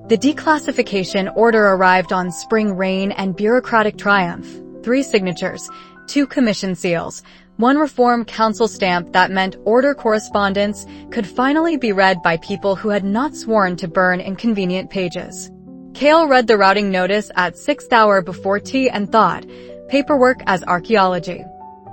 The declassification order arrived on spring rain and bureaucratic triumph. 3 signatures, 2 commission seals, 1 Reform Council stamp that meant order correspondence could finally be read by people who had not sworn to burn inconvenient pages. Kael read the routing notice at 6th hour before tea and thought, paperwork as archaeology.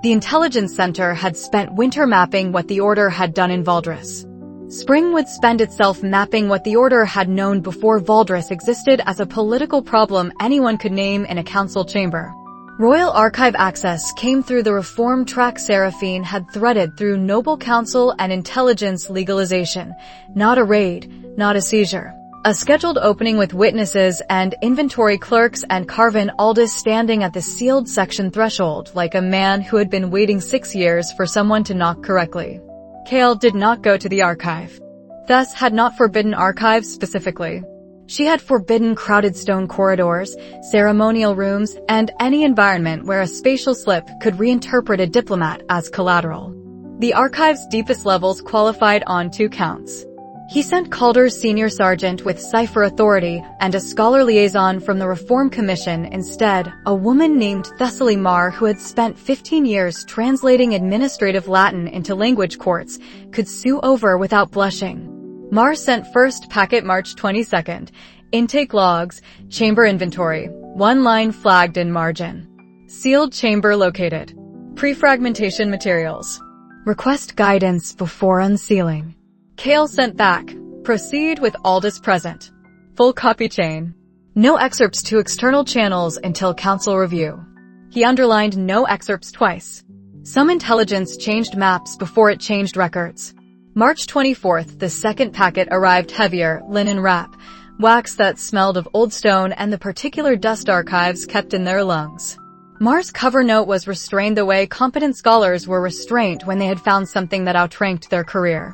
The intelligence center had spent winter mapping what the order had done in Valdres. Spring would spend itself mapping what the order had known before Valdres existed as a political problem anyone could name in a council chamber. Royal Archive access came through the reform track Seraphine had threaded through noble council and intelligence legalization. Not a raid, not a seizure. A scheduled opening with witnesses and inventory clerks and Carvin Aldous standing at the sealed section threshold like a man who had been waiting 6 years for someone to knock correctly. Kael did not go to the archive. Thus had not forbidden archives specifically. She had forbidden crowded stone corridors, ceremonial rooms, and any environment where a spatial slip could reinterpret a diplomat as collateral. The archive's deepest levels qualified on 2 counts. He sent Calder's senior sergeant with cipher authority and a scholar liaison from the Reform Commission instead, a woman named Thessaly Marr who had spent 15 years translating administrative Latin into language courts, could sue over without blushing. Marr sent first packet March 22nd, intake logs, chamber inventory, 1 line flagged in margin. Sealed chamber located. Pre-fragmentation materials. Request guidance before unsealing. Kael sent back, proceed with Aldous present. Full copy chain. No excerpts to external channels until council review. He underlined no excerpts twice. Some intelligence changed maps before it changed records. March 24th, the second packet arrived heavier, linen wrap, wax that smelled of old stone and the particular dust archives kept in their lungs. Marr's cover note was restrained the way competent scholars were restrained when they had found something that outranked their career.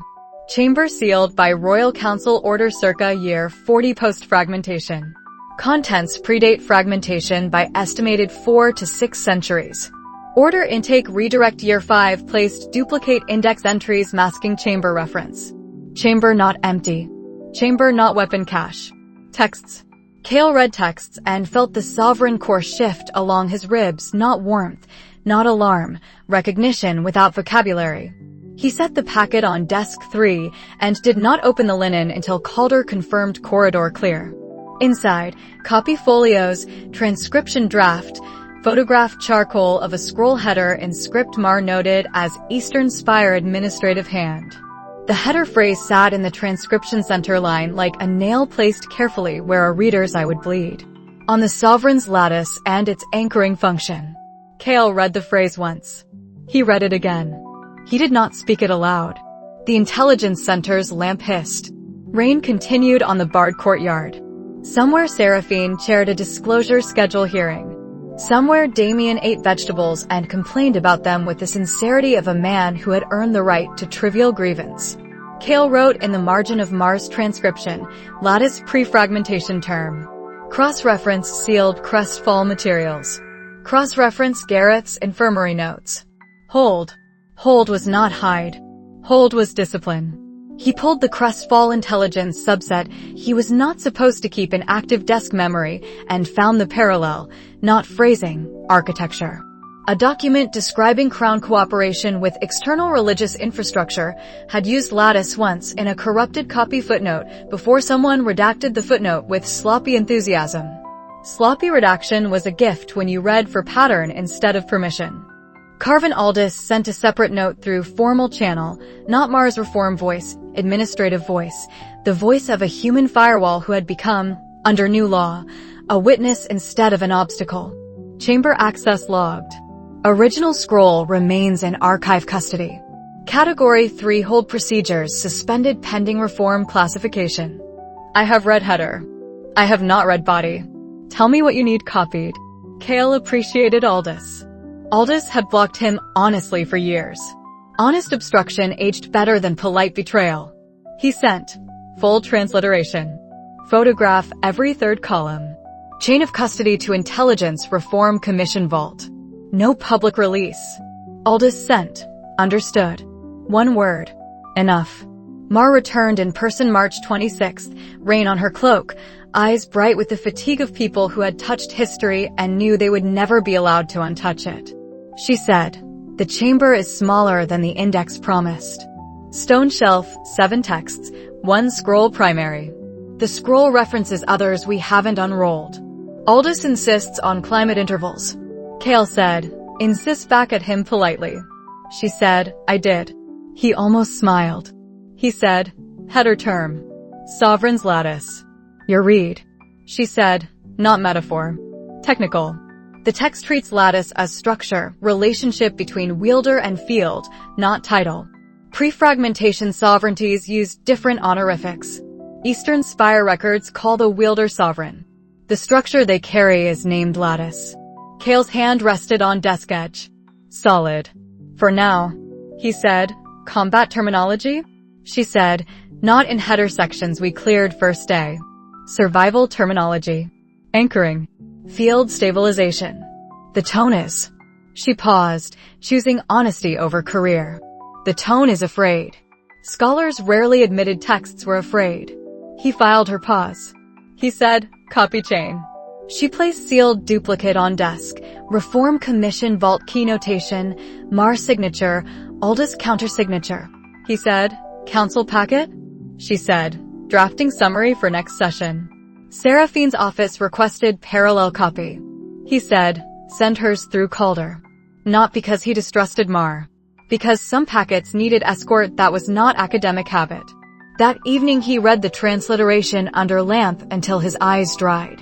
Chamber sealed by Royal Council order circa year 40 post-fragmentation. Contents predate fragmentation by estimated 4 to 6 centuries. Order intake redirect year 5 placed duplicate index entries masking chamber reference. Chamber not empty. Chamber not weapon cache. Texts. Kael read texts and felt the sovereign course shift along his ribs, not warmth, not alarm, recognition without vocabulary. He set the packet on desk 3 and did not open the linen until Calder confirmed corridor clear. Inside, copy folios, transcription draft, photographed charcoal of a scroll header in script Marr noted as Eastern Spire administrative hand. The header phrase sat in the transcription center line like a nail placed carefully where a reader's eye would bleed. On the sovereign's lattice and its anchoring function. Kael read the phrase once. He read it again. He did not speak it aloud. The intelligence center's lamp hissed. Rain continued on the barred courtyard. Somewhere Seraphine chaired a disclosure schedule hearing. Somewhere Damien ate vegetables and complained about them with the sincerity of a man who had earned the right to trivial grievance. Kael wrote in the margin of Marr's transcription, lattice pre-fragmentation term. Cross-reference sealed crestfall materials. Cross-reference Gareth's infirmary notes. Hold. Hold was not hide. Hold was discipline. He pulled the crestfall intelligence subset he was not supposed to keep in active desk memory and found the parallel, not phrasing, architecture. A document describing Crown cooperation with external religious infrastructure had used lattice once in a corrupted copy footnote before someone redacted the footnote with sloppy enthusiasm. Sloppy redaction was a gift when you read for pattern instead of permission. Carvin Aldous sent a separate note through formal channel, not Marr's reform voice, administrative voice, the voice of a human firewall who had become, under new law, a witness instead of an obstacle. Chamber access logged. Original scroll remains in archive custody. Category 3 hold procedures suspended pending reform classification. I have read header. I have not read body. Tell me what you need copied. Kael appreciated Aldous. Aldous had blocked him honestly for years. Honest obstruction aged better than polite betrayal. He sent. Full transliteration. Photograph every 3rd column. Chain of custody to Intelligence Reform Commission Vault. No public release. Aldous sent. Understood. 1 word. Enough. Mar returned in person March 26th, rain on her cloak, eyes bright with the fatigue of people who had touched history and knew they would never be allowed to untouch it. She said, "The chamber is smaller than the index promised." Stone shelf, 7 texts, 1 scroll primary. The scroll references others we haven't unrolled. Aldous insists on climate intervals. Kael said, "Insist back at him politely." She said, "I did." He almost smiled. He said, "Header term. Sovereign's lattice." "Your read." She said, "Not metaphor. Technical." The text treats lattice as structure, relationship between wielder and field, not title. Pre-fragmentation sovereignties use different honorifics. Eastern Spire records call the wielder sovereign. The structure they carry is named lattice. Kael's hand rested on desk edge. "Solid. For now," he said. "Combat terminology?" She said, "Not in header sections we cleared first day." "Survival terminology." "Anchoring." "Field stabilization." "The tone is." She paused, choosing honesty over career. "The tone is afraid." Scholars rarely admitted texts were afraid. He filed her pause. He said, "Copy chain." She placed sealed duplicate on desk, Reform Commission vault key notation, Mar signature, Aldous countersignature. He said, "Council packet?" She said, "Drafting summary for next session." Seraphine's office requested parallel copy. He said, "Send hers through Calder." Not because he distrusted Mar. Because some packets needed escort that was not academic habit. That evening he read the transliteration under lamp until his eyes dried.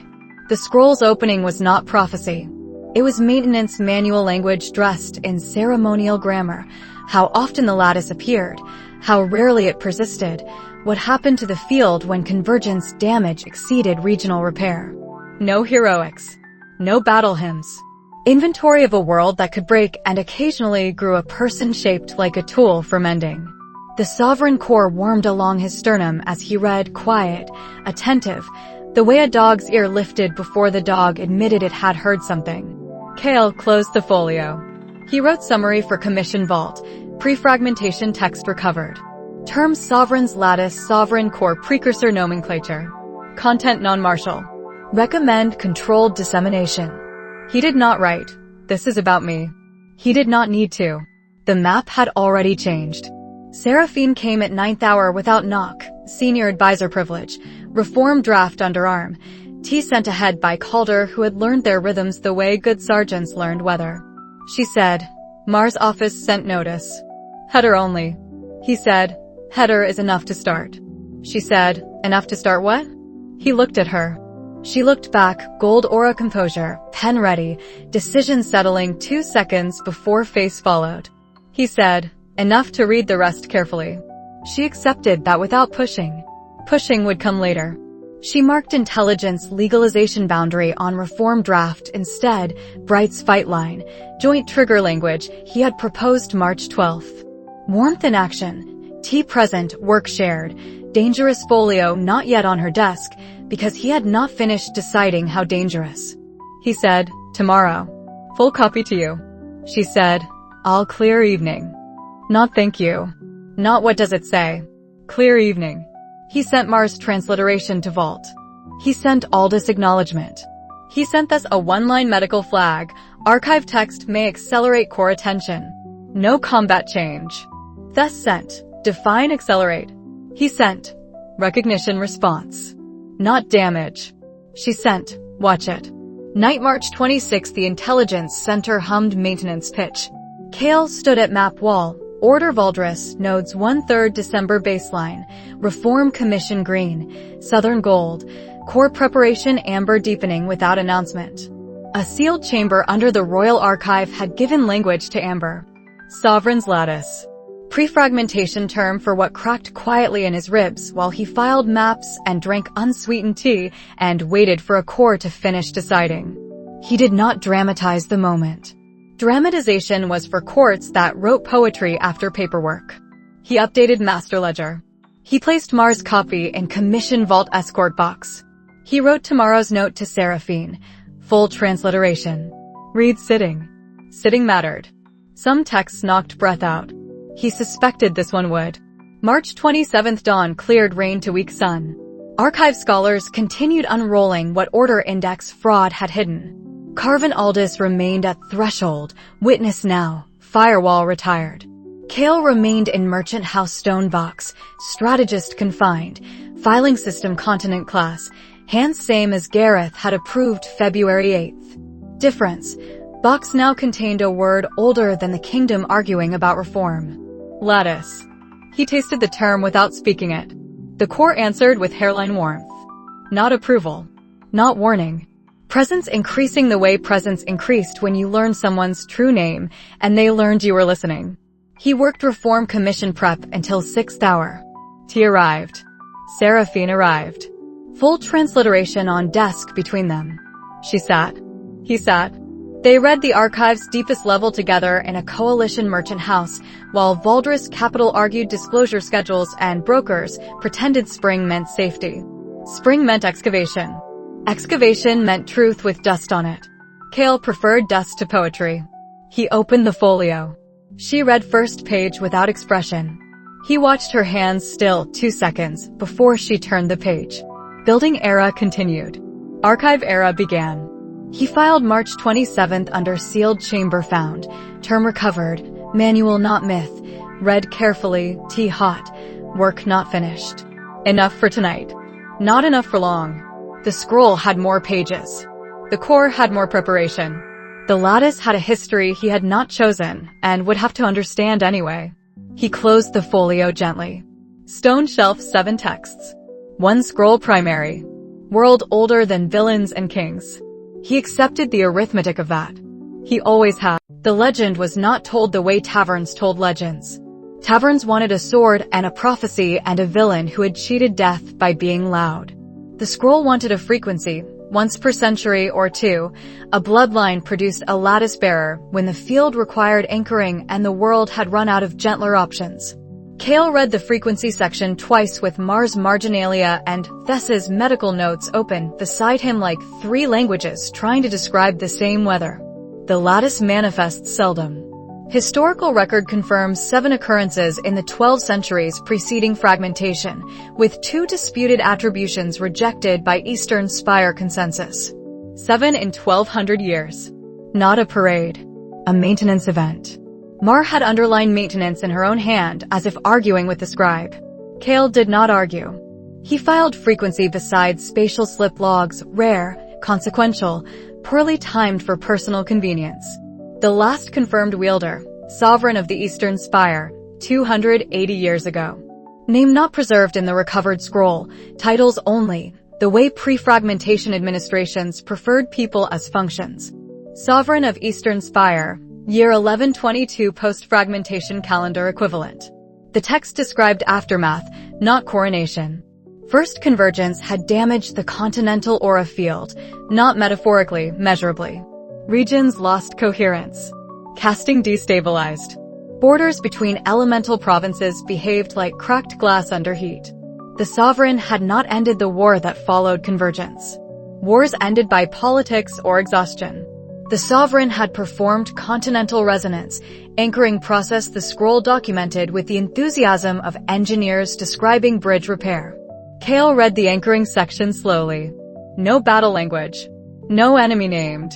The scroll's opening was not prophecy. It was maintenance manual language dressed in ceremonial grammar. How often the lattice appeared, how rarely it persisted, what happened to the field when convergence damage exceeded regional repair. No heroics. No battle hymns. Inventory of a world that could break and occasionally grew a person shaped like a tool for mending. The sovereign core warmed along his sternum as he read, quiet, attentive, the way a dog's ear lifted before the dog admitted it had heard something. Kael closed the folio. He wrote summary for Commission Vault, pre-fragmentation text recovered. Terms sovereign's lattice, sovereign core precursor nomenclature. Content non-martial. Recommend controlled dissemination. He did not write, "This is about me." He did not need to. The map had already changed. Seraphine came at 9th hour without knock, senior advisor privilege, reform draft underarm, tea sent ahead by Calder who had learned their rhythms the way good sergeants learned weather. She said, "Mar's office sent notice." "Header only." He said, "Header is enough to start." She said, "Enough to start what?" He looked at her. She looked back, gold aura composure, pen ready, decision settling 2 seconds before face followed. He said, "Enough to read the rest carefully." She accepted that without pushing. Pushing would come later. She marked intelligence legalization boundary on reform draft instead, Bright's fight line, joint trigger language he had proposed March 12th. Warmth in action, tea present, work shared, dangerous folio not yet on her desk, because he had not finished deciding how dangerous. He said, "Tomorrow." "Full copy to you." She said, "All clear evening." "Not thank you." "Not what does it say?" "Clear evening." He sent Mar's transliteration to Vault. He sent Aldous acknowledgement. He sent us a 1-line medical flag. Archive text may accelerate core attention. No combat change. Thus sent. Define accelerate. He sent. Recognition response. Not damage. She sent. Watch it. Night March 26th the intelligence center hummed maintenance pitch. Kael stood at map wall. Order Valdris, nodes 1/3 December baseline, Reform Commission green, Southern gold, core preparation amber deepening without announcement. A sealed chamber under the Royal Archive had given language to amber. Sovereign's lattice. Pre-fragmentation term for what cracked quietly in his ribs while he filed maps and drank unsweetened tea and waited for a core to finish deciding. He did not dramatize the moment. Dramatization was for courts that wrote poetry after paperwork. He updated master ledger. He placed Mar's copy in Commission Vault escort box. He wrote tomorrow's note to Seraphine. Full transliteration. Read sitting. Sitting mattered. Some texts knocked breath out. He suspected this one would. March 27th dawn cleared rain to weak sun. Archive scholars continued unrolling what Order Index fraud had hidden. Carvin Aldis remained at threshold, witness now, firewall retired. Kael remained in Merchant House stone box, strategist confined, filing system continent class, hands same as Gareth had approved February 8th. Difference. Box now contained a word older than the kingdom arguing about reform. Lattice. He tasted the term without speaking it. The core answered with hairline warmth. Not approval. Not warning. Presence increasing the way presence increased when you learned someone's true name and they learned you were listening. He worked Reform Commission prep until 6th hour. Tea arrived. Seraphine arrived. Full transliteration on desk between them. She sat. He sat. They read the archive's deepest level together in a coalition merchant house, while Valdris Capital argued disclosure schedules and brokers pretended spring meant safety. Spring meant excavation. Excavation meant truth with dust on it. Kael preferred dust to poetry. He opened the folio. She read first page without expression. He watched her hands still 2 seconds before she turned the page. Building era continued. Archive era began. He filed March 27th under sealed chamber found. Term recovered. Manual not myth. Read carefully. Tea hot. Work not finished. Enough for tonight. Not enough for long. The scroll had more pages. The core had more preparation. The lattice had a history he had not chosen and would have to understand anyway. He closed the folio gently. Stone shelf 7 texts. 1 scroll primary. World older than villains and kings. He accepted the arithmetic of that. He always had. The legend was not told the way taverns told legends. Taverns wanted a sword and a prophecy and a villain who had cheated death by being loud. The scroll wanted a frequency, once per century or two. A bloodline produced a lattice bearer when the field required anchoring and the world had run out of gentler options. Kael read the frequency section twice with Mars Marginalia and Thessa's medical notes open beside him like 3 languages trying to describe the same weather. The lattice manifests seldom. Historical record confirms 7 occurrences in the 12 centuries preceding fragmentation, with 2 disputed attributions rejected by Eastern Spire consensus. 7 in 1200 years. Not a parade. A maintenance event. Mar had underlined maintenance in her own hand as if arguing with the scribe. Kael did not argue. He filed frequency beside spatial slip logs, rare, consequential, poorly timed for personal convenience. The last confirmed wielder, sovereign of the Eastern Spire, 280 years ago. Name not preserved in the recovered scroll, titles only, the way pre-fragmentation administrations preferred people as functions. Sovereign of Eastern Spire, year 1122 post-fragmentation calendar equivalent. The text described aftermath, not coronation. First convergence had damaged the continental aura field, not metaphorically, measurably. Regions lost coherence. Casting destabilized. Borders between elemental provinces behaved like cracked glass under heat. The sovereign had not ended the war that followed convergence. Wars ended by politics or exhaustion. The sovereign had performed continental resonance, anchoring process the scroll documented with the enthusiasm of engineers describing bridge repair. Kael read the anchoring section slowly. No battle language. No enemy named.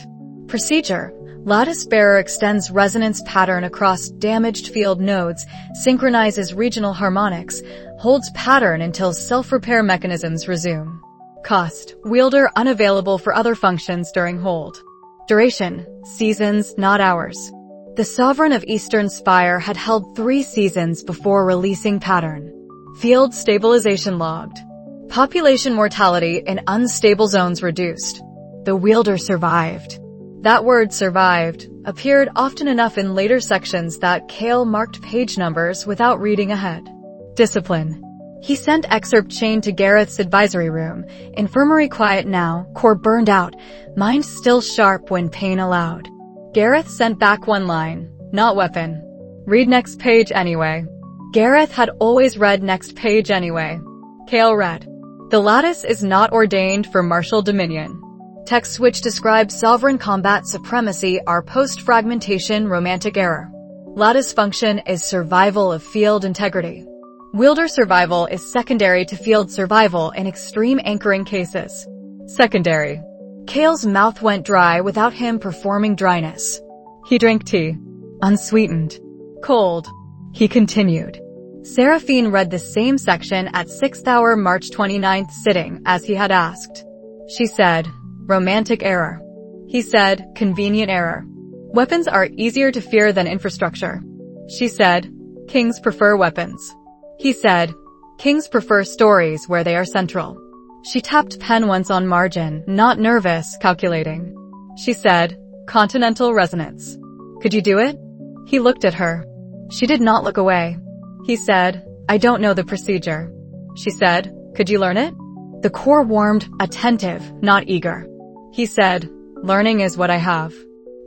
Procedure. Lattice bearer extends resonance pattern across damaged field nodes, synchronizes regional harmonics, holds pattern until self-repair mechanisms resume. Cost. Wielder unavailable for other functions during hold. Duration. Seasons, not hours. The sovereign of Eastern Spire had held 3 seasons before releasing pattern. Field stabilization logged. Population mortality in unstable zones reduced. The wielder survived. That word survived appeared often enough in later sections that Kael marked page numbers without reading ahead. Discipline. He sent excerpt chain to Gareth's advisory room. Infirmary quiet now, core burned out, mind still sharp when pain allowed. Gareth sent back 1 line, not weapon. Read next page anyway. Gareth had always read next page anyway. Kael read. The lattice is not ordained for martial dominion. Texts which describe sovereign combat supremacy are post-fragmentation romantic error. Lattice function is survival of field integrity. Wielder survival is secondary to field survival in extreme anchoring cases. Secondary. Kael's mouth went dry without him performing dryness. He drank tea. Unsweetened. Cold. He continued. Seraphine read the same section at 6th hour March 29th sitting as he had asked. She said, romantic error. He said, convenient error. Weapons are easier to fear than infrastructure. She said, kings prefer weapons. He said, kings prefer stories where they are central. She tapped pen once on margin, not nervous, calculating. She said, continental resonance. Could you do it? He looked at her. She did not look away. He said, I don't know the procedure. She said, could you learn it? The core warmed, attentive, not eager. He said, learning is what I have.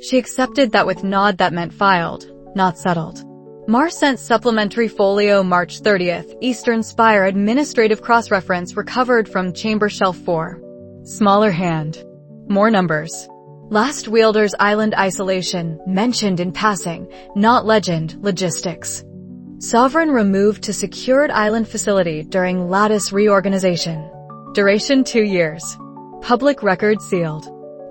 She accepted that with nod that meant filed, not settled. Mar sent supplementary folio March 30th, Eastern Spire administrative cross-reference recovered from Chamber Shelf 4. Smaller hand. More numbers. Last Wielder's Island isolation, mentioned in passing, not legend, logistics. Sovereign removed to secured island facility during Lattice reorganization. Duration 2 years. Public record sealed.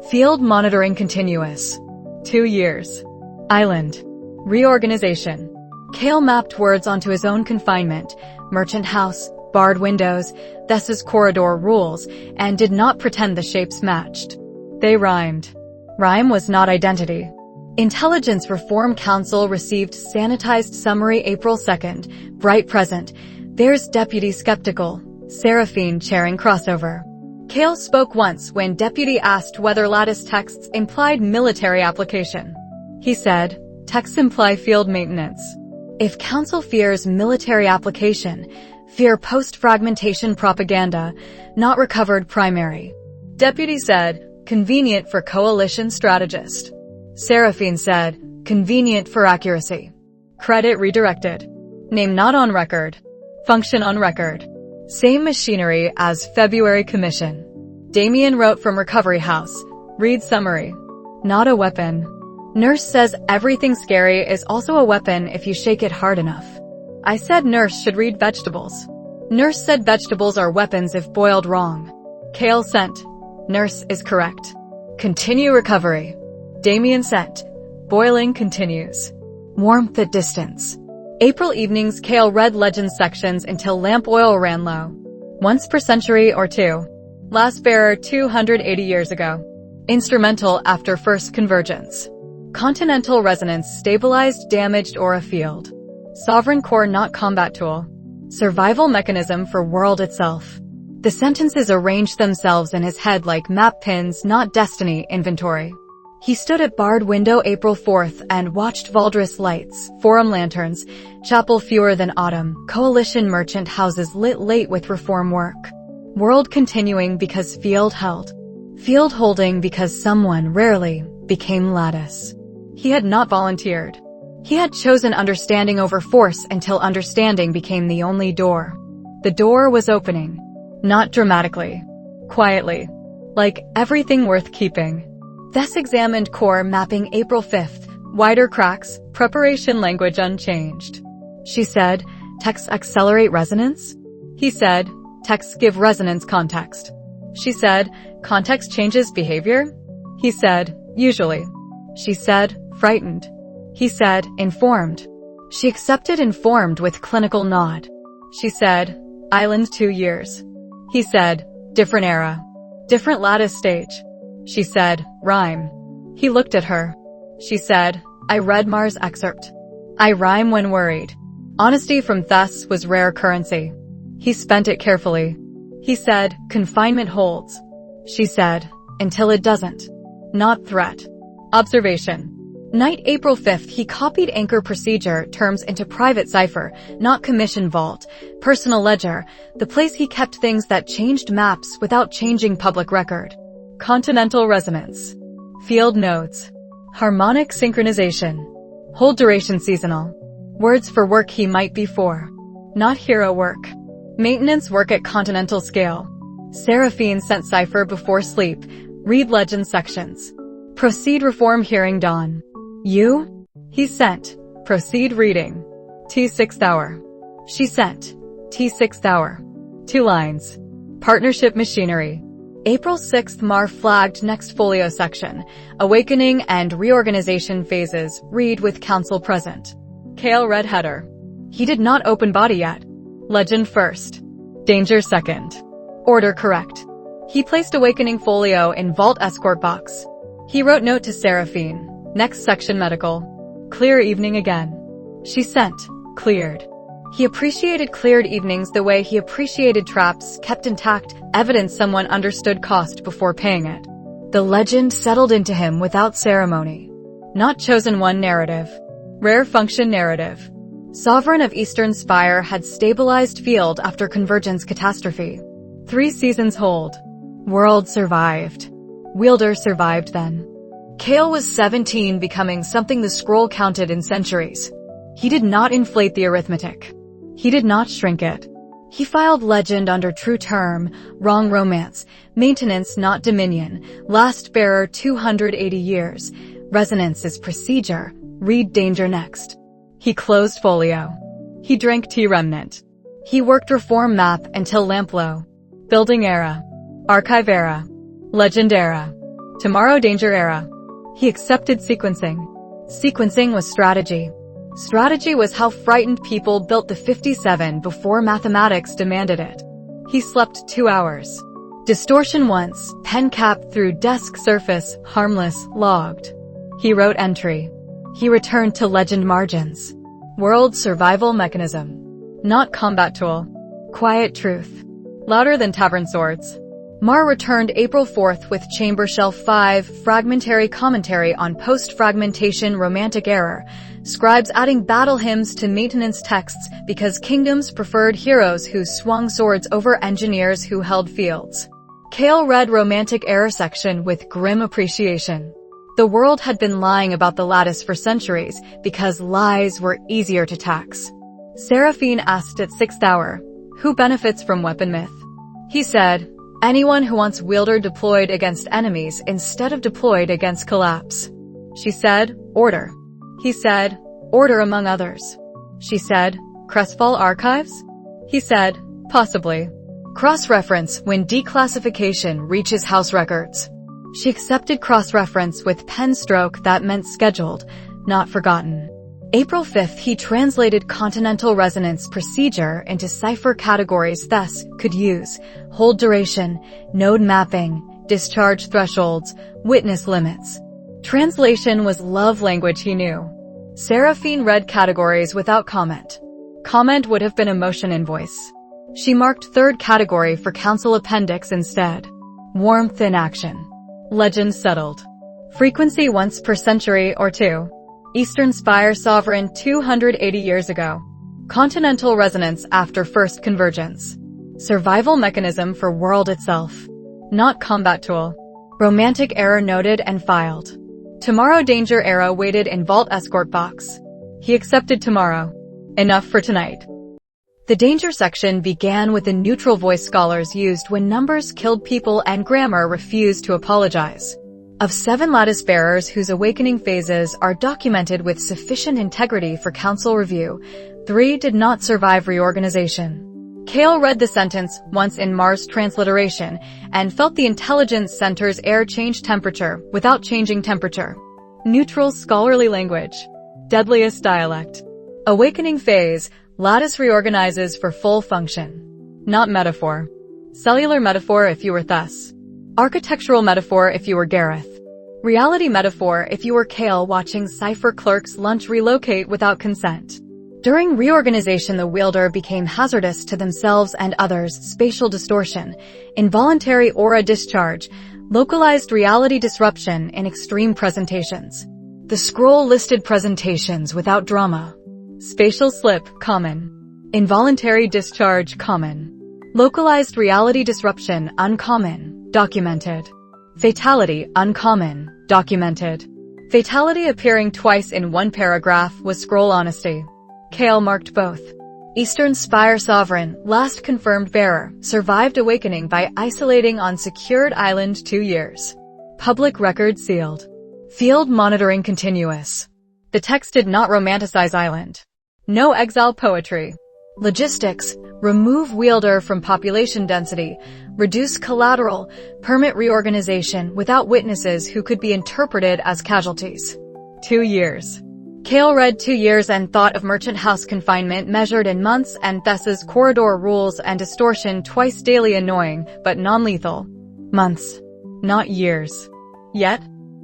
Field monitoring continuous. 2 years. Island. Reorganization. Kael mapped words onto his own confinement, merchant house, barred windows, Thes's corridor rules, and did not pretend the shapes matched. They rhymed. Rhyme was not identity. Intelligence Reform Council received sanitized summary April 2nd, bright present. There's Deputy Skeptical, Seraphine chairing crossover. Kael spoke once when Deputy asked whether Lattice texts implied military application. He said, texts imply field maintenance. If Council fears military application, fear post-fragmentation propaganda, not recovered primary. Deputy said, convenient for coalition strategist. Seraphine said, convenient for accuracy. Credit redirected. Name not on record. Function on record. Same machinery as February Commission. Damien wrote from Recovery House. Read summary. Not a weapon. Nurse says everything scary is also a weapon if you shake it hard enough. I said nurse should read vegetables. Nurse said vegetables are weapons if boiled wrong. Kael sent. Nurse is correct. Continue recovery. Damien sent. Boiling continues. Warmth at distance. April evenings Kael read legend sections until lamp oil ran low. Once per century or two. Last bearer 280 years ago. Instrumental after first convergence. Continental resonance stabilized damaged aura field. Sovereign core not combat tool. Survival mechanism for world itself. The sentences arranged themselves in his head like map pins, not destiny inventory. He stood at barred window April 4th and watched Valdris lights, forum lanterns, chapel fewer than autumn, coalition merchant houses lit late with reform work. World continuing because field held. Field holding because someone rarely became Lattice. He had not volunteered. He had chosen understanding over force until understanding became the only door. The door was opening. Not dramatically. Quietly. Like everything worth keeping. Thus examined core mapping April 5th. Wider cracks, preparation language unchanged. She said, texts accelerate resonance? He said, texts give resonance context. She said, context changes behavior? He said, usually. She said, frightened. He said, informed. She accepted informed with clinical nod. She said, island 2 years. He said, different era. Different Lattice stage. She said, rhyme. He looked at her. She said, I read Mar's excerpt. I rhyme when worried. Honesty from Thess was rare currency. He spent it carefully. He said, confinement holds. She said, until it doesn't. Not threat. Observation. Night April 5th he copied anchor procedure terms into private cipher, not commission vault, personal ledger, the place he kept things that changed maps without changing public record. Continental resonance. Field nodes. Harmonic synchronization. Hold duration seasonal. Words for work he might be for. Not hero work. Maintenance work at continental scale. Seraphine sent cipher before sleep. Read legend sections. Proceed reform hearing dawn. You? He sent. Proceed reading. T 6th hour. She sent. T6th hour. 2 lines. Partnership machinery. April 6th Mar flagged next folio section. Awakening and reorganization phases. Read with council present. Kael read header. He did not open body yet. Legend first. Danger second. Order correct. He placed awakening folio in vault escort box. He wrote note to Seraphine. Next section medical. Clear evening again. She sent. Cleared. He appreciated cleared evenings the way he appreciated traps kept intact, evidence someone understood cost before paying it. The legend settled into him without ceremony. Not chosen one narrative. Rare function narrative. Sovereign of Eastern Spire had stabilized field after convergence catastrophe. 3 seasons hold. World survived. Wielder survived then. Kael was 17, becoming something the scroll counted in centuries. He did not inflate the arithmetic. He did not shrink it. He filed legend under true term, wrong romance, maintenance not dominion, last bearer 280 years, resonance is procedure, read danger next. He closed folio. He drank tea remnant. He worked reform map until lamp low. Building era. Archive era. Legend era. Tomorrow danger era. He accepted sequencing. Sequencing was strategy. Strategy was how frightened people built the 57 before mathematics demanded it. He slept 2 hours. Distortion once, pen cap through desk surface, harmless, logged. He wrote entry. He returned to legend margins. World survival mechanism. Not combat tool. Quiet truth. Louder than tavern swords. Mar returned April 4th with Chamber Shelf 5, fragmentary commentary on post-fragmentation romantic error, scribes adding battle hymns to maintenance texts because kingdoms preferred heroes who swung swords over engineers who held fields. Kael read romantic error section with grim appreciation. The world had been lying about the lattice for centuries because lies were easier to tax. Seraphine asked at 6th hour, who benefits from weapon myth? He said, anyone who wants wielder deployed against enemies instead of deployed against collapse. She said, order. He said, order among others. She said, Crestfall archives? He said, possibly. Cross-reference when declassification reaches house records. She accepted cross-reference with pen stroke that meant scheduled, not forgotten. April 5th he translated continental resonance procedure into cipher categories thus could use hold duration, node mapping, discharge thresholds, witness limits. Translation was love language he knew. Seraphine read categories without comment. Comment would have been emotion invoice. She marked third category for council appendix instead. Warmth in action. Legend settled. Frequency once per century or two. Eastern Spire sovereign 280 years ago. Continental resonance after first convergence. Survival mechanism for world itself. Not combat tool. Romantic error noted and filed. Tomorrow danger era waited in vault escort box. He accepted tomorrow. Enough for tonight. The danger section began with the neutral voice scholars used when numbers killed people and grammar refused to apologize. Of 7 lattice bearers whose awakening phases are documented with sufficient integrity for council review, 3 did not survive reorganization. Kael read the sentence once in Mars transliteration and felt the intelligence center's air change temperature without changing temperature. Neutral scholarly language. Deadliest dialect. Awakening phase, lattice reorganizes for full function. Not metaphor. Cellular metaphor if you were thus. Architectural metaphor if you were Gareth. Reality metaphor if you were Kael watching cipher clerks lunch relocate without consent. During reorganization the wielder became hazardous to themselves and others, spatial distortion, involuntary aura discharge, localized reality disruption in extreme presentations. The scroll listed presentations without drama. Spatial slip, common. Involuntary discharge, common. Localized reality disruption, uncommon, documented. Fatality, uncommon, documented. Fatality appearing twice in one paragraph was scroll honesty. Kael marked both. Eastern Spire sovereign, last confirmed bearer, survived awakening by isolating on secured island 2 years. Public record sealed. Field monitoring continuous. The text did not romanticize island. No exile poetry. Logistics, remove wielder from population density, reduce collateral, permit reorganization without witnesses who could be interpreted as casualties. 2 years. Kael read 2 years and thought of merchant house confinement measured in months and Thes's corridor rules and distortion twice daily annoying, but non-lethal. Months, not years. Yet,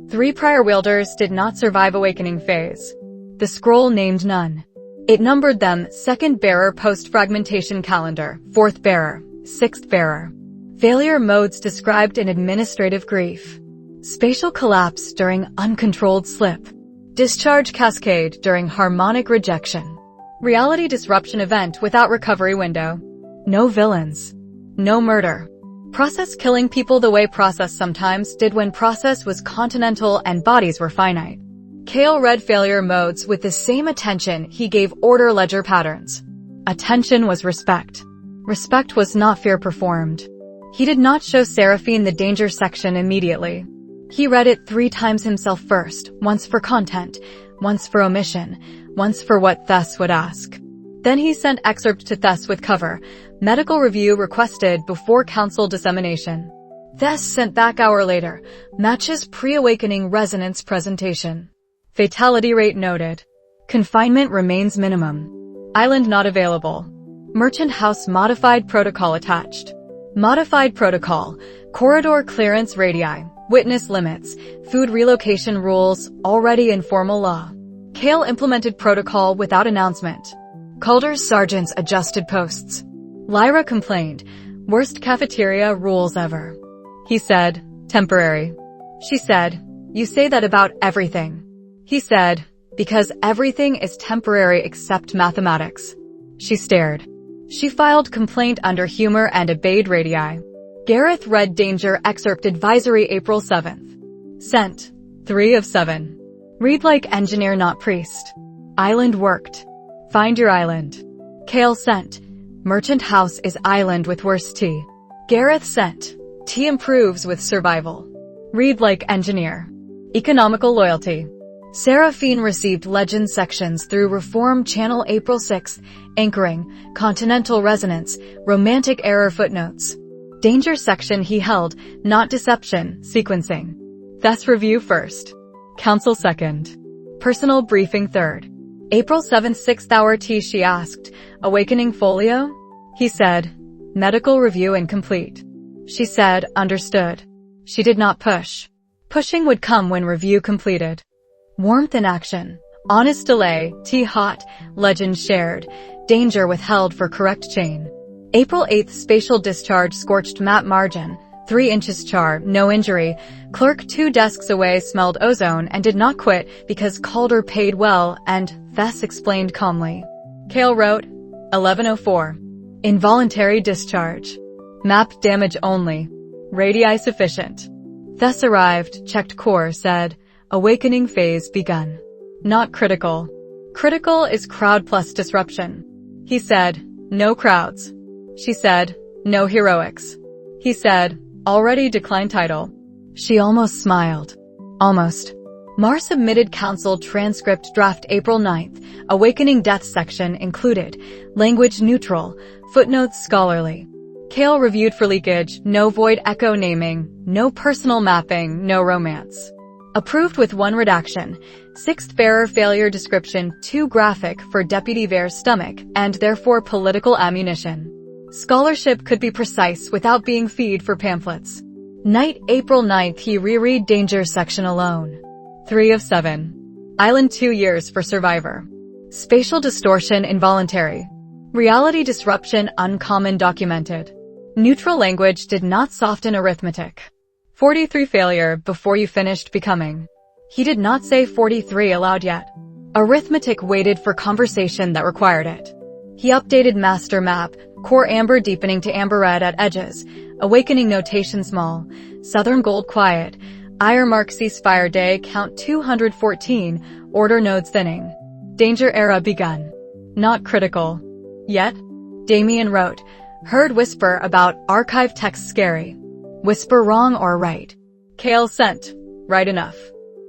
3 prior wielders did not survive awakening phase. The scroll named none. It numbered them 2nd bearer post-fragmentation calendar, 4th bearer, 6th bearer. Failure modes described in administrative grief. Spatial collapse during uncontrolled slip. Discharge cascade during harmonic rejection. Reality disruption event without recovery window. No villains. No murder. Process killing people the way process sometimes did when process was continental and bodies were finite. Kael read failure modes with the same attention he gave order ledger patterns. Attention was respect. Respect was not fear performed. He did not show Seraphine the danger section immediately. He read it 3 times himself first, once for content, once for omission, once for what Thes would ask. Then he sent excerpt to Thes with cover, medical review requested before council dissemination. Thes sent back hour later, matches pre-awakening resonance presentation. Fatality rate noted. Confinement remains minimum. Island not available. Merchant house modified protocol attached. Modified protocol, corridor clearance radii, witness limits, food relocation rules, already in formal law. Kael implemented protocol without announcement. Calder's sergeants adjusted posts. Lyra complained, worst cafeteria rules ever. He said, temporary. She said, you say that about everything. He said, because everything is temporary except mathematics. She stared. She filed complaint under humor and obeyed radii. Gareth read danger excerpt advisory April 7th. Sent. 3 of 7. Read like engineer not priest. Island worked. Find your island. Kael sent. Merchant house is island with worse tea. Gareth sent. Tea improves with survival. Read like engineer. Economical loyalty. Seraphine received legend sections through Reform Channel April 6th, anchoring, continental resonance, romantic error footnotes. Danger section he held, not deception, sequencing. Thes review 1st. Council 2nd. Personal briefing 3rd. April 7th 6th hour tea she asked, awakening folio? He said, medical review incomplete. She said, understood. She did not push. Pushing would come when review completed. Warmth in action. Honest delay, tea hot, legend shared, danger withheld for correct chain. April 8th spatial discharge scorched map margin, 3 inches char, no injury, clerk 2 desks away smelled ozone and did not quit because Calder paid well and Thes explained calmly. Kael wrote, 1104. Involuntary discharge. Map damage only. Radii sufficient. Thes arrived, checked core, said, awakening phase begun. Not critical. Critical is crowd plus disruption. He said, no crowds. She said, no heroics. He said, already declined title. She almost smiled. Almost. Mar submitted council transcript draft April 9th, awakening death section included, language neutral, footnotes scholarly. Kael reviewed for leakage, no void echo naming, no personal mapping, no romance. Approved with 1 redaction, 6th bearer failure description too graphic for Deputy Vare's stomach and therefore political ammunition. Scholarship could be precise without being feed for pamphlets. Night April 9th he reread danger section alone. 3 of 7. Island 2 years for survivor. Spatial distortion involuntary. Reality disruption uncommon documented. Neutral language did not soften arithmetic. 43 failure before you finished becoming. He did not say 43 aloud yet. Arithmetic waited for conversation that required it. He updated master map, core amber deepening to amber red at edges, awakening notation small, southern gold quiet, IR mark ceasefire day count 214, order nodes thinning. Danger era begun. Not critical. Yet, Damien wrote, heard whisper about archive text scary. Whisper wrong or right. Kael sent. Right enough.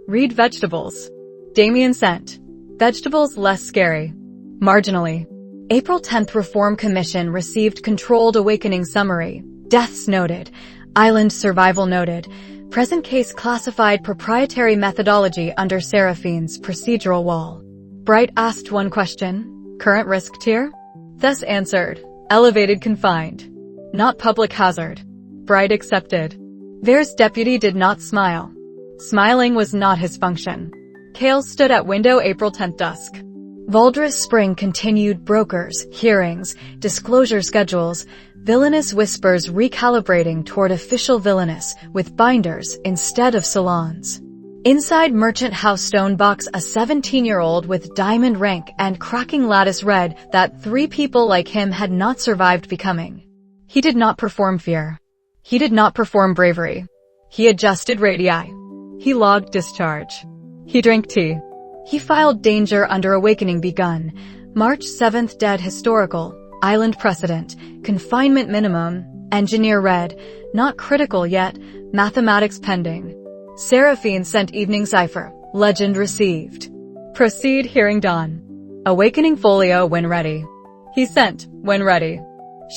Read vegetables. Damien sent. Vegetables less scary. Marginally. April 10th Reform Commission received Controlled Awakening Summary. Deaths noted. Island survival noted. Present case classified proprietary methodology under Seraphine's procedural wall. Bright asked one question. Current risk tier? Thus answered. Elevated confined. Not public hazard. Bright accepted. Vere's deputy did not smile. Smiling was not his function. Kael stood at window April 10th dusk. Valdres Spring continued brokers, hearings, disclosure schedules, villainous whispers recalibrating toward official villainous with binders instead of salons. Inside Merchant House Stone Box, a 17-year-old with diamond rank and cracking lattice read that 3 people like him had not survived becoming. He did not perform fear. He did not perform bravery. He adjusted radii. He logged discharge. He drank tea. He filed danger under awakening begun. March 7th dead historical. Island precedent. Confinement minimum. Engineer read. Not critical yet. Mathematics pending. Seraphine sent evening cipher. Legend received. Proceed hearing dawn. Awakening folio when ready. He sent, when ready.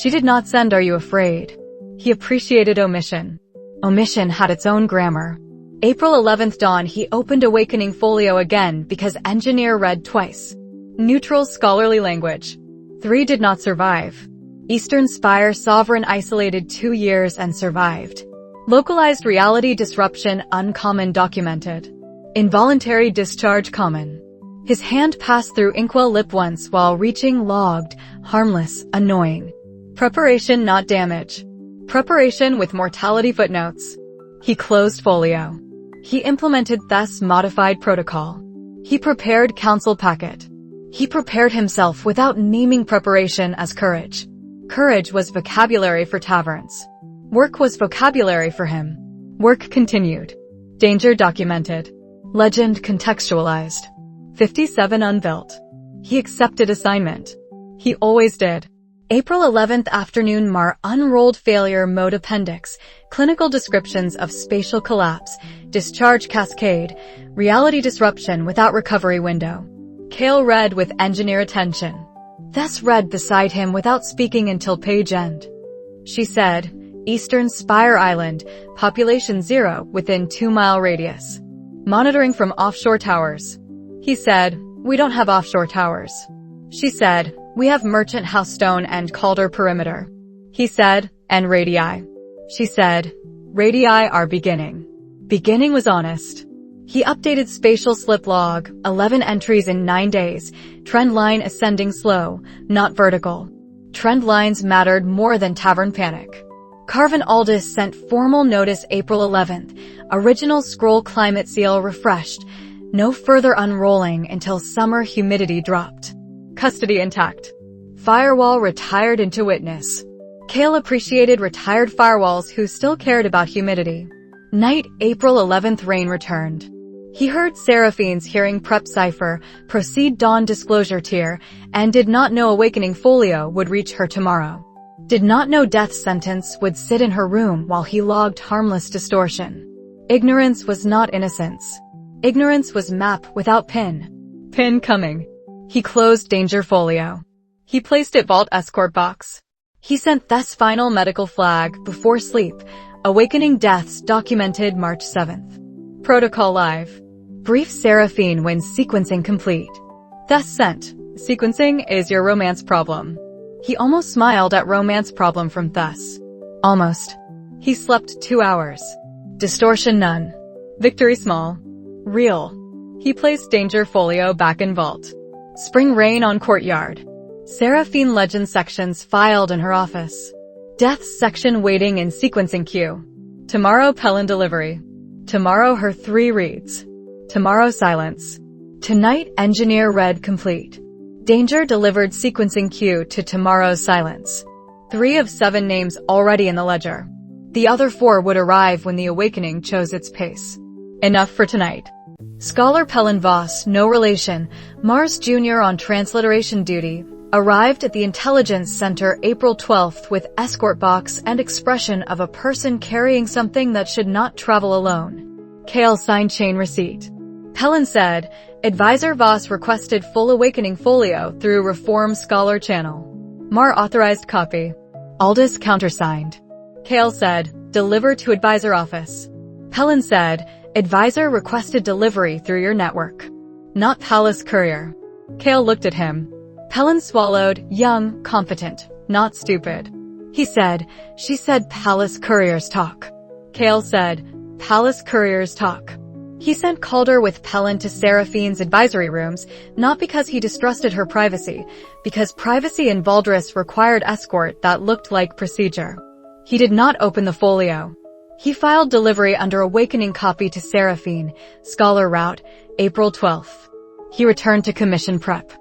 She did not send Are you afraid? He appreciated omission. Omission had its own grammar. April 11th dawn he opened Awakening folio again because engineer read twice. Neutral scholarly language. 3 did not survive. Eastern Spire sovereign isolated 2 years and survived. Localized reality disruption uncommon documented. Involuntary discharge common. His hand passed through inkwell lip once while reaching logged, harmless, annoying. Preparation not damage. Preparation with mortality footnotes. He closed folio. He implemented thus modified protocol. He prepared council packet. He prepared himself without naming preparation as courage. Courage was vocabulary for taverns. Work was vocabulary for him. Work continued. Danger documented. Legend contextualized. 57 unbuilt. He accepted assignment. He always did. April 11th afternoon Mar unrolled failure mode appendix, clinical descriptions of spatial collapse, discharge cascade, reality disruption without recovery window. Kael read with engineer attention. Thus read beside him without speaking until page end. She said, Eastern Spire Island, population 0 within 2-mile radius. Monitoring from offshore towers. He said, we don't have offshore towers. She said, we have Merchant House Stone and Calder perimeter. He said, and radii. She said, radii are beginning. Beginning was honest. He updated spatial slip log, 11 entries in 9 days, trend line ascending slow, not vertical. Trend lines mattered more than tavern panic. Carvin Aldis sent formal notice April 11th, original scroll climate seal refreshed, no further unrolling until summer humidity dropped. Custody intact. Firewall retired into witness. Kael appreciated retired firewalls who still cared about humidity. Night, April 11th rain returned. He heard Seraphine's hearing prep cipher, proceed dawn disclosure tier, and did not know awakening folio would reach her tomorrow. Did not know death sentence would sit in her room while he logged harmless distortion. Ignorance was not innocence. Ignorance was map without pin. Pin coming. He closed danger folio. He placed it vault escort box. He sent thus final medical flag before sleep. Awakening deaths documented March 7th. Protocol live. Brief Seraphine when sequencing complete. Thus sent. Sequencing is your romance problem. He almost smiled at romance problem from thus. Almost. He slept 2 hours. Distortion none. Victory small. Real. He placed danger folio back in vault. Spring rain on courtyard. Seraphine legend sections filed in her office. Deaths section waiting in sequencing queue. Tomorrow Pelin delivery. Tomorrow her 3 reads. Tomorrow silence. Tonight engineer read complete. Danger delivered sequencing queue to tomorrow's silence. 3 of 7 names already in the ledger. The other 4 would arrive when the awakening chose its pace. Enough for tonight. Scholar Pelin Voss, no relation, Mars Jr. on transliteration duty, arrived at the Intelligence Center April 12th with escort box and expression of a person carrying something that should not travel alone. Kael signed chain receipt. Pelin said, Advisor Voss requested full awakening folio through Reform Scholar channel. Mar authorized copy. Aldous countersigned. Kael said, deliver to advisor office. Pelin said, advisor requested delivery through your network. Not palace courier. Kael looked at him. Pelin swallowed, young, confident, not stupid. He said, she said palace couriers talk. Kael said, palace couriers talk. He sent Calder with Pelin to Seraphine's advisory rooms, not because he distrusted her privacy, because privacy in Valdris required escort that looked like procedure. He did not open the folio. He filed delivery under awakening copy to Seraphine, Scholar Route, April 12th. He returned to commission prep.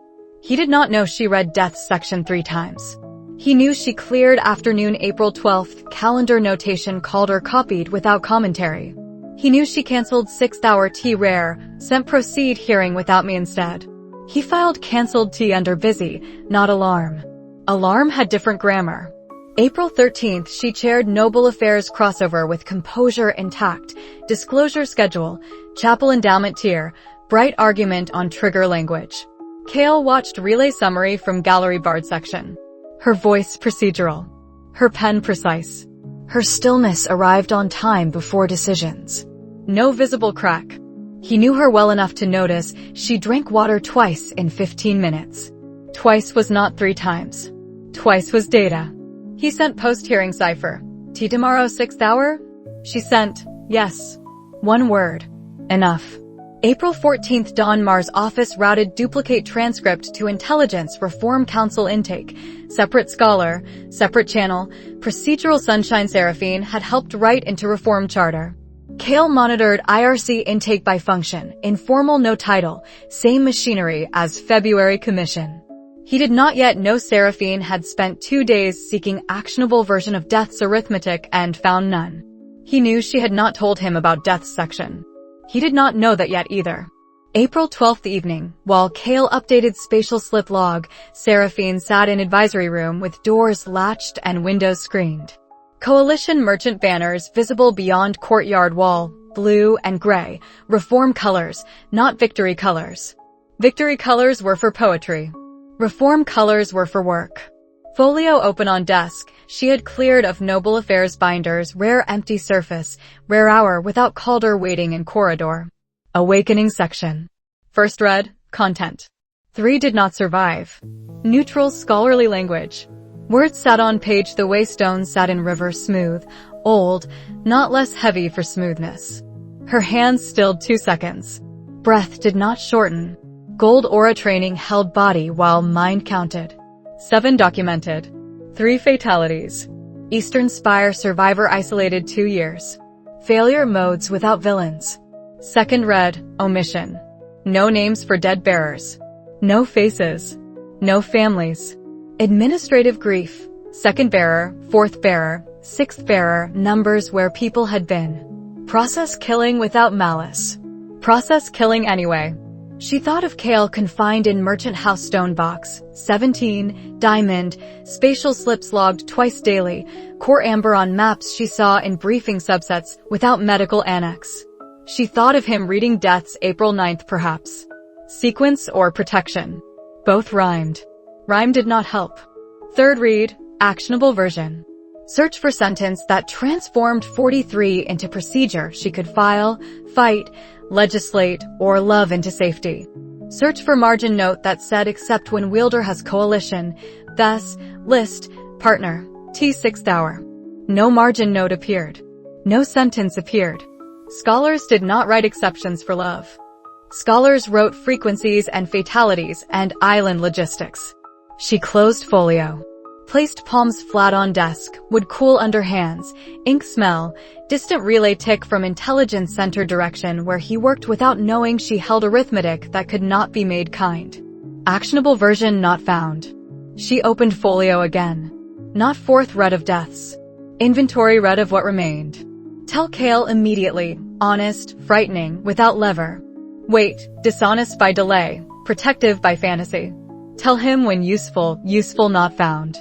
He did not know she read Death's section 3 times. He knew she cleared afternoon April 12th calendar notation Calder copied without commentary. He knew she canceled 6th hour T rare, sent proceed hearing without me instead. He filed canceled T under busy, not alarm. Alarm had different grammar. April 13th, she chaired Noble Affairs crossover with composure intact, disclosure schedule, chapel endowment tier, bright argument on trigger language. Kael watched relay summary from gallery bard section. Her voice procedural. Her pen precise. Her stillness arrived on time before decisions. No visible crack. He knew her well enough to notice she drank water twice in 15 minutes. Twice was not 3 times. Twice was data. He sent post-hearing cipher. Tea tomorrow 6th hour? She sent, yes. 1 word. Enough. April 14th, Don Mar's office routed duplicate transcript to Intelligence Reform Council intake. Separate scholar, separate channel, procedural Sunshine Seraphine had helped write into Reform Charter. Kael monitored IRC intake by function, informal no title, same machinery as February commission. He did not yet know Seraphine had spent 2 days seeking actionable version of Death's arithmetic and found none. He knew she had not told him about Death's section. He did not know that yet either. April 12th evening, while Kael updated spatial slip log, Seraphine sat in advisory room with doors latched and windows screened. Coalition merchant banners visible beyond courtyard wall, blue and gray, reform colors, not victory colors. Victory colors were for poetry. Reform colors were for work. Folio open on desk, she had cleared of Noble Affairs binders, rare empty surface, rare hour without Calder waiting in corridor. Awakening section. First read, content. 3 did not survive. Neutral scholarly language. Words sat on page the way stones sat in river, smooth, old, not less heavy for smoothness. Her hands stilled 2 seconds. Breath did not shorten. Gold aura training held body while mind counted. 7 documented. 3 fatalities. Eastern Spire survivor isolated 2 years. Failure modes without villains. Second read, omission. No names for dead bearers. No faces. No families. Administrative grief. Second bearer, 4th bearer, 6th bearer, numbers where people had been. Process killing without malice. Process killing anyway. She thought of Kael confined in Merchant House stone box, 17, diamond, spatial slips logged twice daily, core amber on maps she saw in briefing subsets without medical annex. She thought of him reading Death's April 9th perhaps. Sequence or protection. Both rhymed. Rhyme did not help. Third read, actionable version. Search for sentence that transformed 43 into procedure she could file, fight, legislate, or love into safety. Search for margin note that said except when wielder has coalition, thus, list, partner, T 6th hour. No margin note appeared. No sentence appeared. Scholars did not write exceptions for love. Scholars wrote frequencies and fatalities and island logistics. She closed folio. Placed palms flat on desk, would cool under hands, ink smell, distant relay tick from intelligence center direction where he worked without knowing she held arithmetic that could not be made kind. Actionable version not found. She opened folio again. Not 4th read of deaths. Inventory read of what remained. Tell Kael immediately, honest, frightening, without lever. Wait, dishonest by delay, protective by fantasy. Tell him when useful not found.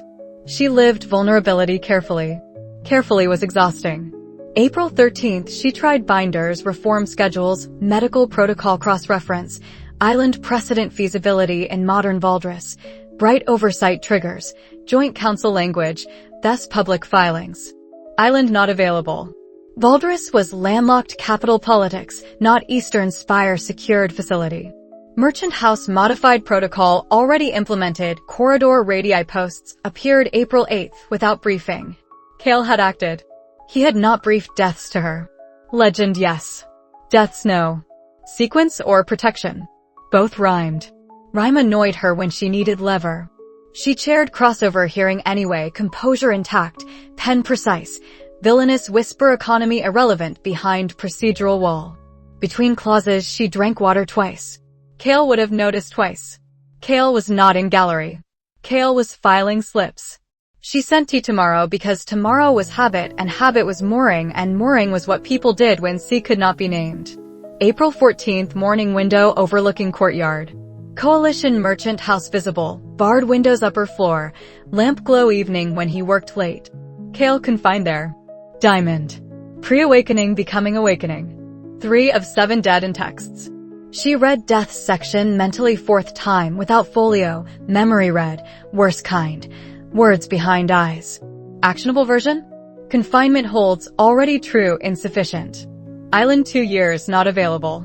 She lived vulnerability carefully. Carefully was exhausting. April 13th, she tried binders, reform schedules, medical protocol cross-reference, island precedent feasibility in modern Valdres, bright oversight triggers, joint council language, thus public filings. Island not available. Valdres was landlocked capital politics, not Eastern Spire secured facility. Merchant House modified protocol already implemented, corridor radii posts appeared April 8th without briefing. Kael had acted. He had not briefed deaths to her. Legend yes. Deaths no. Sequence or protection. Both rhymed. Rhyme annoyed her when she needed lever. She chaired crossover hearing anyway, composure intact, pen precise, villainous whisper economy irrelevant behind procedural wall. Between clauses she drank water twice. Kael would have noticed twice. Kael was not in gallery. Kael was filing slips. She sent tea tomorrow because tomorrow was habit and habit was mooring and mooring was what people did when sea could not be named. April 14th morning window overlooking courtyard. Coalition Merchant House visible, barred windows upper floor, lamp glow evening when he worked late. Kael confined there. Diamond. Pre-awakening becoming awakening. 3 of 7 dead in texts. She read death's section mentally 4th time without folio, memory read, worst kind. Words behind eyes. Actionable version? Confinement holds already true insufficient. Island 2 years not available.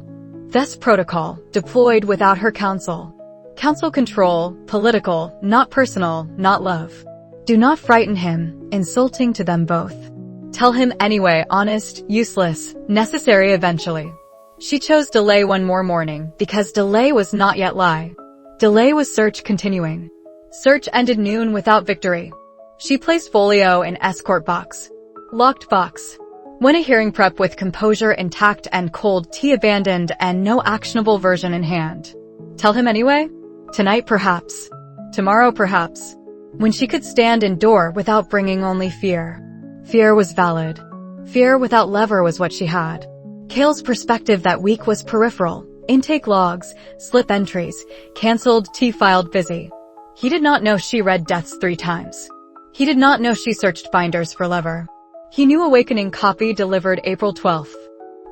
Thus protocol, deployed without her counsel. Council control, political, not personal, not love. Do not frighten him, insulting to them both. Tell him anyway, honest, useless, necessary eventually. She chose delay one more morning because delay was not yet lie. Delay was search continuing. Search ended noon without victory. She placed folio in escort box. Locked box. When a hearing prep with composure intact and cold tea abandoned and no actionable version in hand. Tell him anyway? Tonight perhaps. Tomorrow perhaps. When she could stand in door without bringing only fear. Fear was valid. Fear without lever was what she had. Kael's perspective that week was peripheral. Intake logs, slip entries, cancelled tea filed busy. He did not know she read deaths 3 times. He did not know she searched binders for lever. He knew awakening copy delivered April 12th.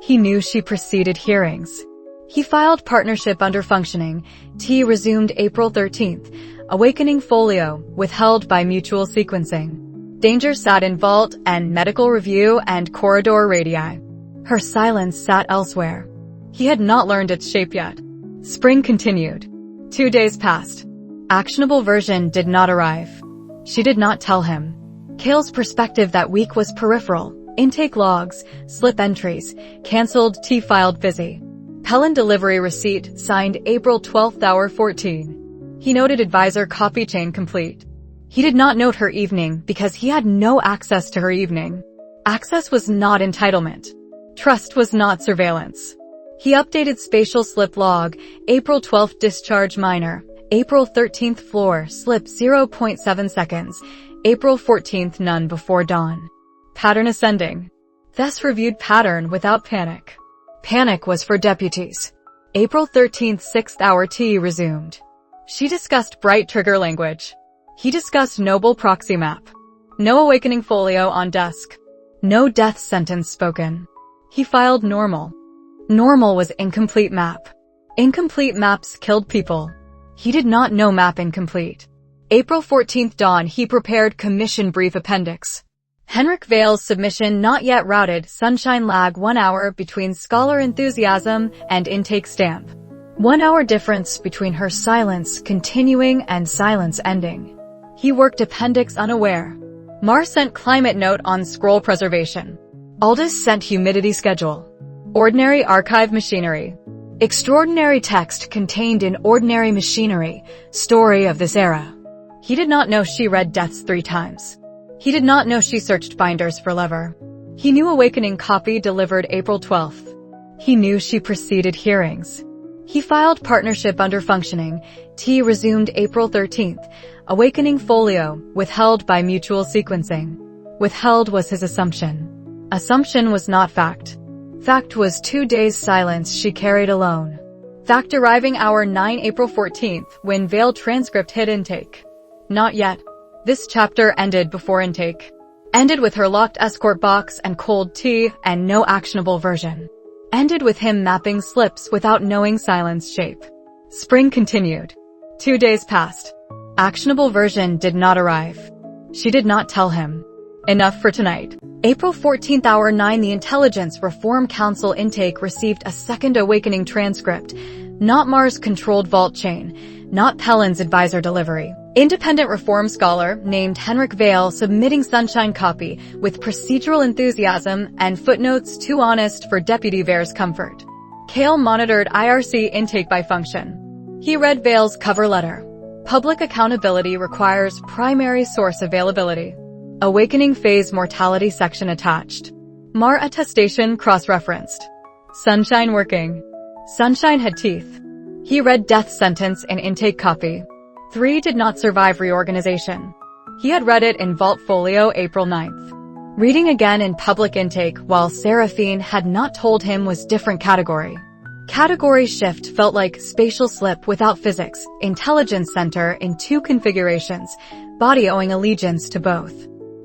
He knew she preceded hearings. He filed partnership under functioning. T resumed April 13th. Awakening folio, withheld by mutual sequencing. Danger sat in vault and medical review and corridor radii. Her silence sat elsewhere. He had not learned its shape yet. Spring continued. 2 days passed. Actionable version did not arrive. She did not tell him. Kael's perspective that week was peripheral. Intake logs, slip entries, cancelled tea filed busy. Pelin delivery receipt signed April 12th hour 14. He noted advisor copy chain complete. He did not note her evening because he had no access to her evening. Access was not entitlement. Trust was not surveillance. He updated spatial slip log, April 12th discharge minor, April 13th floor slip 0.7 seconds, April 14th none before dawn. Pattern ascending. Thus reviewed pattern without panic. Panic was for deputies. April 13th 6th hour T resumed. She discussed bright trigger language. He discussed noble proxy map. No awakening folio on desk. No death sentence spoken. He filed normal. Normal was incomplete map. Incomplete maps killed people. He did not know map incomplete. April 14th dawn he prepared commission brief appendix. Henrik Vale's submission not yet routed, sunshine lag 1 hour between scholar enthusiasm and intake stamp. 1 hour difference between her silence continuing and silence ending. He worked appendix unaware. Mar sent climate note on scroll preservation. Aldous sent humidity schedule. Ordinary archive machinery. Extraordinary text contained in ordinary machinery, story of this era. He did not know she read deaths 3 times. He did not know she searched binders for lever. He knew awakening copy delivered April 12th. He knew she preceded hearings. He filed partnership under functioning. T resumed April 13th. Awakening folio, withheld by mutual sequencing. Withheld was his assumption. Assumption was not fact. Fact was 2 days silence she carried alone. Fact arriving hour 9 April 14th when Vale transcript hit intake. Not yet. This chapter ended before intake. Ended with her locked escort box and cold tea and no actionable version. Ended with him mapping slips without knowing silence shape. Spring continued. 2 days passed. Actionable version did not arrive. She did not tell him. Enough for tonight. April 14th, hour 9. The Intelligence Reform Council intake received a second awakening transcript. Not Mars-controlled vault chain. Not Pellin's advisor delivery. Independent reform scholar named Henrik Vale submitting Sunshine copy with procedural enthusiasm and footnotes too honest for Deputy Vare's comfort. Kael monitored IRC intake by function. He read Vale's cover letter. Public accountability requires primary source availability. Awakening phase mortality section attached. Mar attestation cross-referenced. Sunshine working. Sunshine had teeth. He read death sentence in intake copy. 3 did not survive reorganization. He had read it in Vault Folio April 9th. Reading again in public intake while Seraphine had not told him was different category. Category shift felt like spatial slip without physics, intelligence center in 2 configurations, body owing allegiance to both.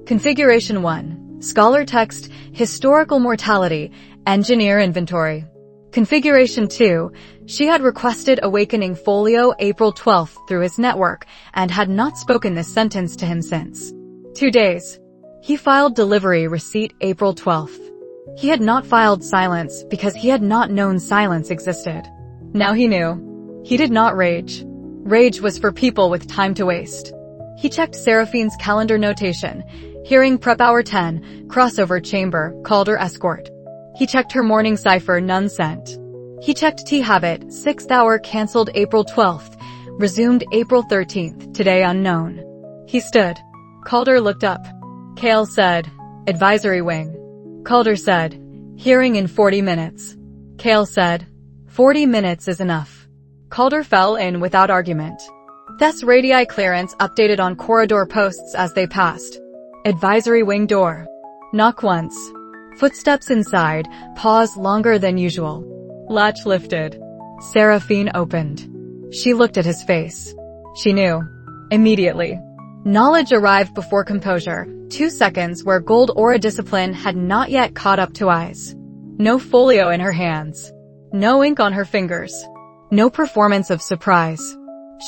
Configuration 1, scholar text, historical mortality, engineer inventory. Configuration 2, she had requested awakening folio April 12th through his network and had not spoken this sentence to him since. 2 days. He filed delivery receipt April 12th. He had not filed silence because he had not known silence existed. Now he knew. He did not rage. Rage was for people with time to waste. He checked Seraphine's calendar notation. Hearing prep hour 10, crossover chamber, called her escort. He checked her morning cipher, none sent. He checked tea habit, 6th hour cancelled April 12th, resumed April 13th, today unknown. He stood. Calder looked up. Kael said, advisory wing. Calder said, hearing in 40 minutes. Kael said, 40 minutes is enough. Calder fell in without argument. Thus radii clearance updated on corridor posts as they passed. Advisory wing door. Knock once. Footsteps inside, pause longer than usual. Latch lifted. Seraphine opened. She looked at his face. She knew. Immediately. Knowledge arrived before composure, 2 seconds where gold aura discipline had not yet caught up to eyes. No folio in her hands. No ink on her fingers. No performance of surprise.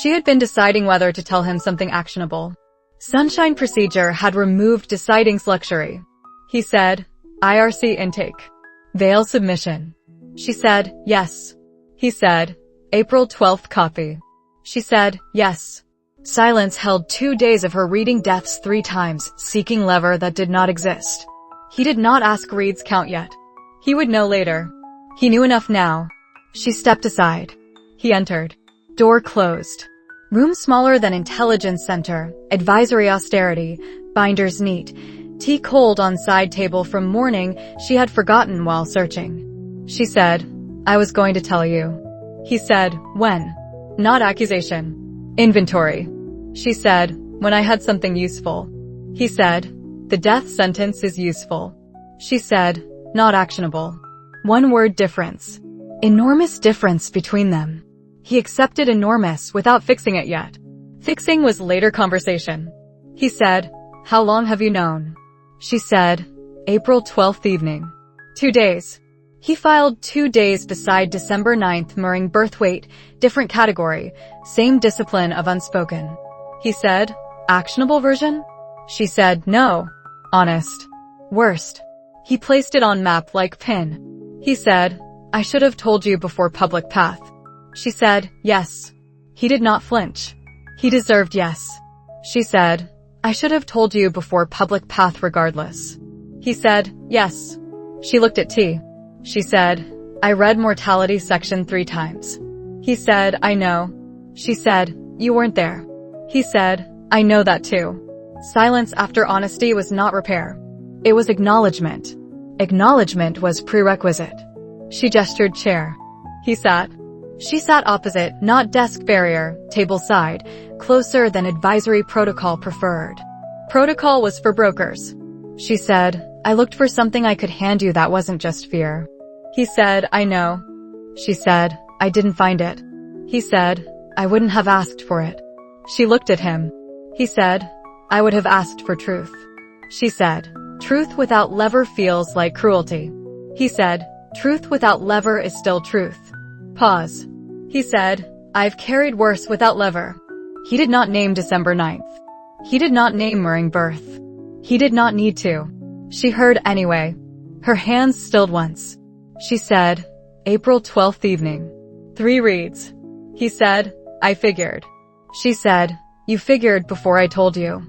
She had been deciding whether to tell him something actionable. Sunshine procedure had removed deciding's luxury. He said, IRC intake. Vale submission. She said, yes. He said, April 12th copy. She said, yes. Silence held 2 days of her reading deaths 3 times, seeking lever that did not exist. He did not ask Reed's count yet. He would know later. He knew enough now. She stepped aside. He entered. Door closed. Room smaller than intelligence center, advisory austerity, binders neat. Tea cold on side table from morning she had forgotten while searching. She said, I was going to tell you. He said, when? Not accusation. Inventory. She said, when I had something useful. He said, the death sentence is useful. She said, not actionable. 1 word difference. Enormous difference between them. He accepted enormous without fixing it yet. Fixing was later conversation. He said, how long have you known? She said, April 12th evening. 2 days. He filed 2 days beside December 9th mirroring birth weight, different category, same discipline of unspoken. He said, actionable version? She said, no. Honest. Worst. He placed it on map like pin. He said, I should have told you before public path. She said, yes. He did not flinch. He deserved yes. She said, I should have told you before public path regardless. He said, yes. She looked at T. She said, I read mortality section 3 times. He said, I know. She said, you weren't there. He said, I know that too. Silence after honesty was not repair. It was acknowledgement. Acknowledgement was prerequisite. She gestured chair. He sat. She sat opposite, not desk barrier, table side, closer than advisory protocol preferred. Protocol was for brokers. She said, I looked for something I could hand you that wasn't just fear. He said, I know. She said, I didn't find it. He said, I wouldn't have asked for it. She looked at him. He said, I would have asked for truth. She said, truth without lever feels like cruelty. He said, truth without lever is still truth. Pause. He said, I've carried worse without lever. He did not name December 9th. He did not name Murring birth. He did not need to. She heard anyway. Her hands stilled once. She said, April 12th evening. 3 reads. He said, I figured. She said, you figured before I told you.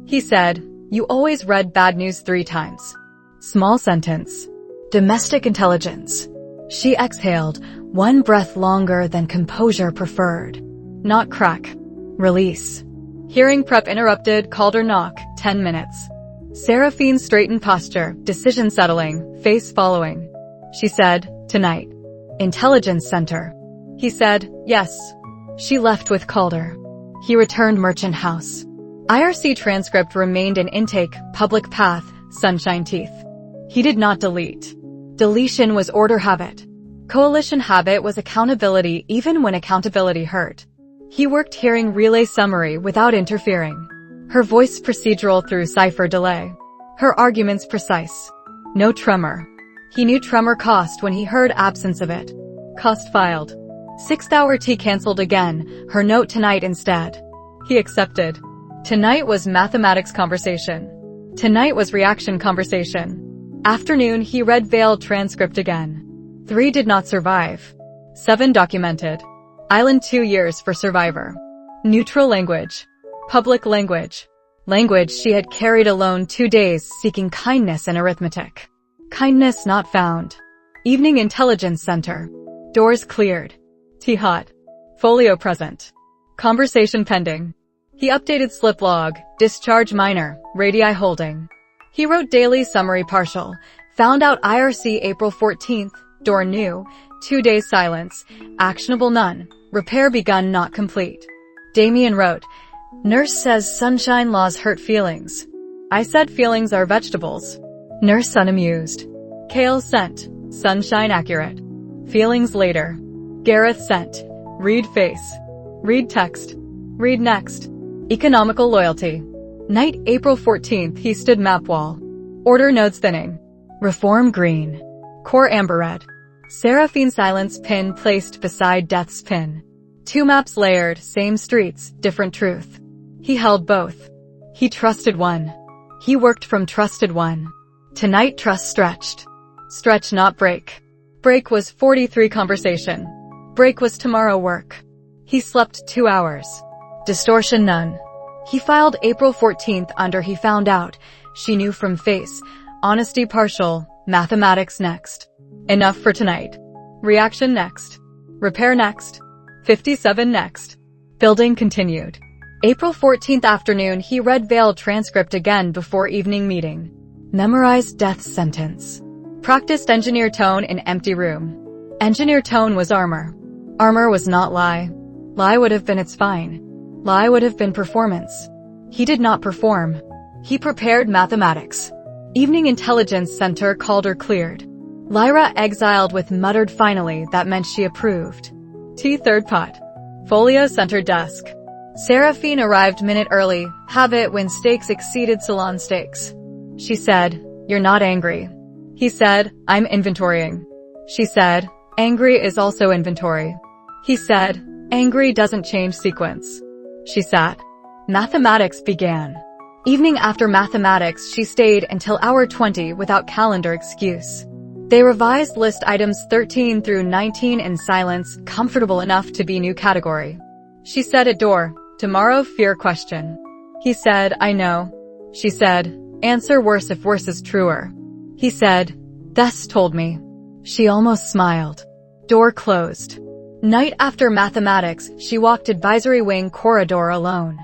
He said, you always read bad news 3 times. Small sentence. Domestic intelligence. She exhaled, 1 breath longer than composure preferred. Not crack. Release. Hearing prep interrupted, Calder knock, 10 minutes. Seraphine straightened posture, decision settling, face following. She said, tonight. Intelligence Center. He said, yes. She left with Calder. He returned Merchant House. IRC transcript remained in intake, public path, Sunshine Teeth. He did not delete. Deletion was order habit. Coalition habit was accountability even when accountability hurt. He worked hearing relay summary without interfering. Her voice procedural through cipher delay. Her arguments precise. No tremor. He knew tremor cost when he heard absence of it. Cost filed. 6th hour tea cancelled again, her note tonight instead. He accepted. Tonight was mathematics conversation. Tonight was reaction conversation. Afternoon he read veiled transcript again. 3 did not survive. 7 documented. Island 2 years for survivor. Neutral language. Public language. Language she had carried alone 2 days seeking kindness and arithmetic. Kindness not found. Evening Intelligence Center. Doors cleared. Tea hot. Folio present. Conversation pending. He updated slip log, discharge minor, radii holding. He wrote daily summary partial, found out IRC April 14th, door new, 2 days silence, actionable none, repair begun not complete. Damien wrote, nurse says sunshine laws hurt feelings. I said feelings are vegetables. Nurse unamused. Kael sent, sunshine accurate. Feelings later. Gareth sent, read face. Read text. Read next. Economical loyalty. Night April 14th he stood map wall. Order nodes thinning. Reform green. Core amber red. Seraphine silence pin placed beside death's pin. 2 maps layered, same streets, different truth. He held both. He trusted one. He worked from trusted one. Tonight trust stretched. Stretch not break. Break was 43 conversation. Break was tomorrow work. He slept 2 hours. Distortion none. He filed April 14th under he found out. She knew from face. Honesty partial. Mathematics next. Enough for tonight. Reaction next. Repair next. 57 next. Building continued. April 14th afternoon he read veiled transcript again before evening meeting. Memorized death sentence. Practiced engineer tone in empty room. Engineer tone was armor. Armor was not lie. Lie would have been its fine. Lie would have been performance. He did not perform. He prepared mathematics. Evening Intelligence Center Calder cleared. Lyra exiled with muttered finally that meant she approved. Tea third pot. Folio center desk. Seraphine arrived minute early, habit when stakes exceeded salon stakes. She said, you're not angry. He said, I'm inventorying. She said, angry is also inventory. He said, angry doesn't change sequence. She sat. Mathematics began. Evening after mathematics she stayed until hour 20 without calendar excuse. They revised list items 13 through 19 in silence, comfortable enough to be new category. She said at door, tomorrow fear question. He said, I know. She said, answer worse if worse is truer. He said, Thess told me. She almost smiled. Door closed. Night after mathematics, she walked advisory wing corridor alone.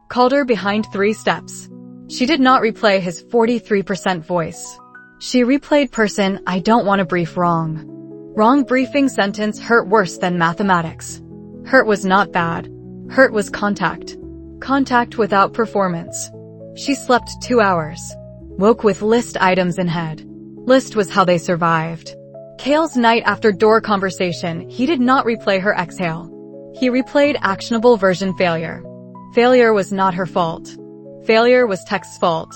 Calder behind 3 steps. She did not replay his 43% voice. She replayed person, I don't want to brief wrong. Wrong briefing sentence hurt worse than mathematics. Hurt was not bad. Hurt was contact. Contact without performance. She slept 2 hours. Woke with list items in head. List was how they survived. Kael's night after door conversation, he did not replay her exhale. He replayed actionable version failure. Failure was not her fault. Failure was tech's fault.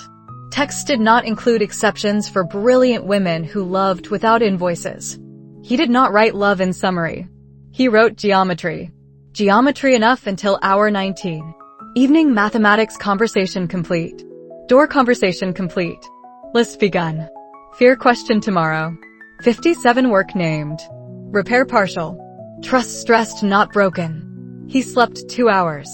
Text did not include exceptions for brilliant women who loved without invoices. He did not write love in summary. He wrote geometry. Geometry enough until hour 19. Evening mathematics conversation complete. Door conversation complete. List begun. Fear question tomorrow. 57 work named. Repair partial. Trust stressed not broken. He slept 2 hours.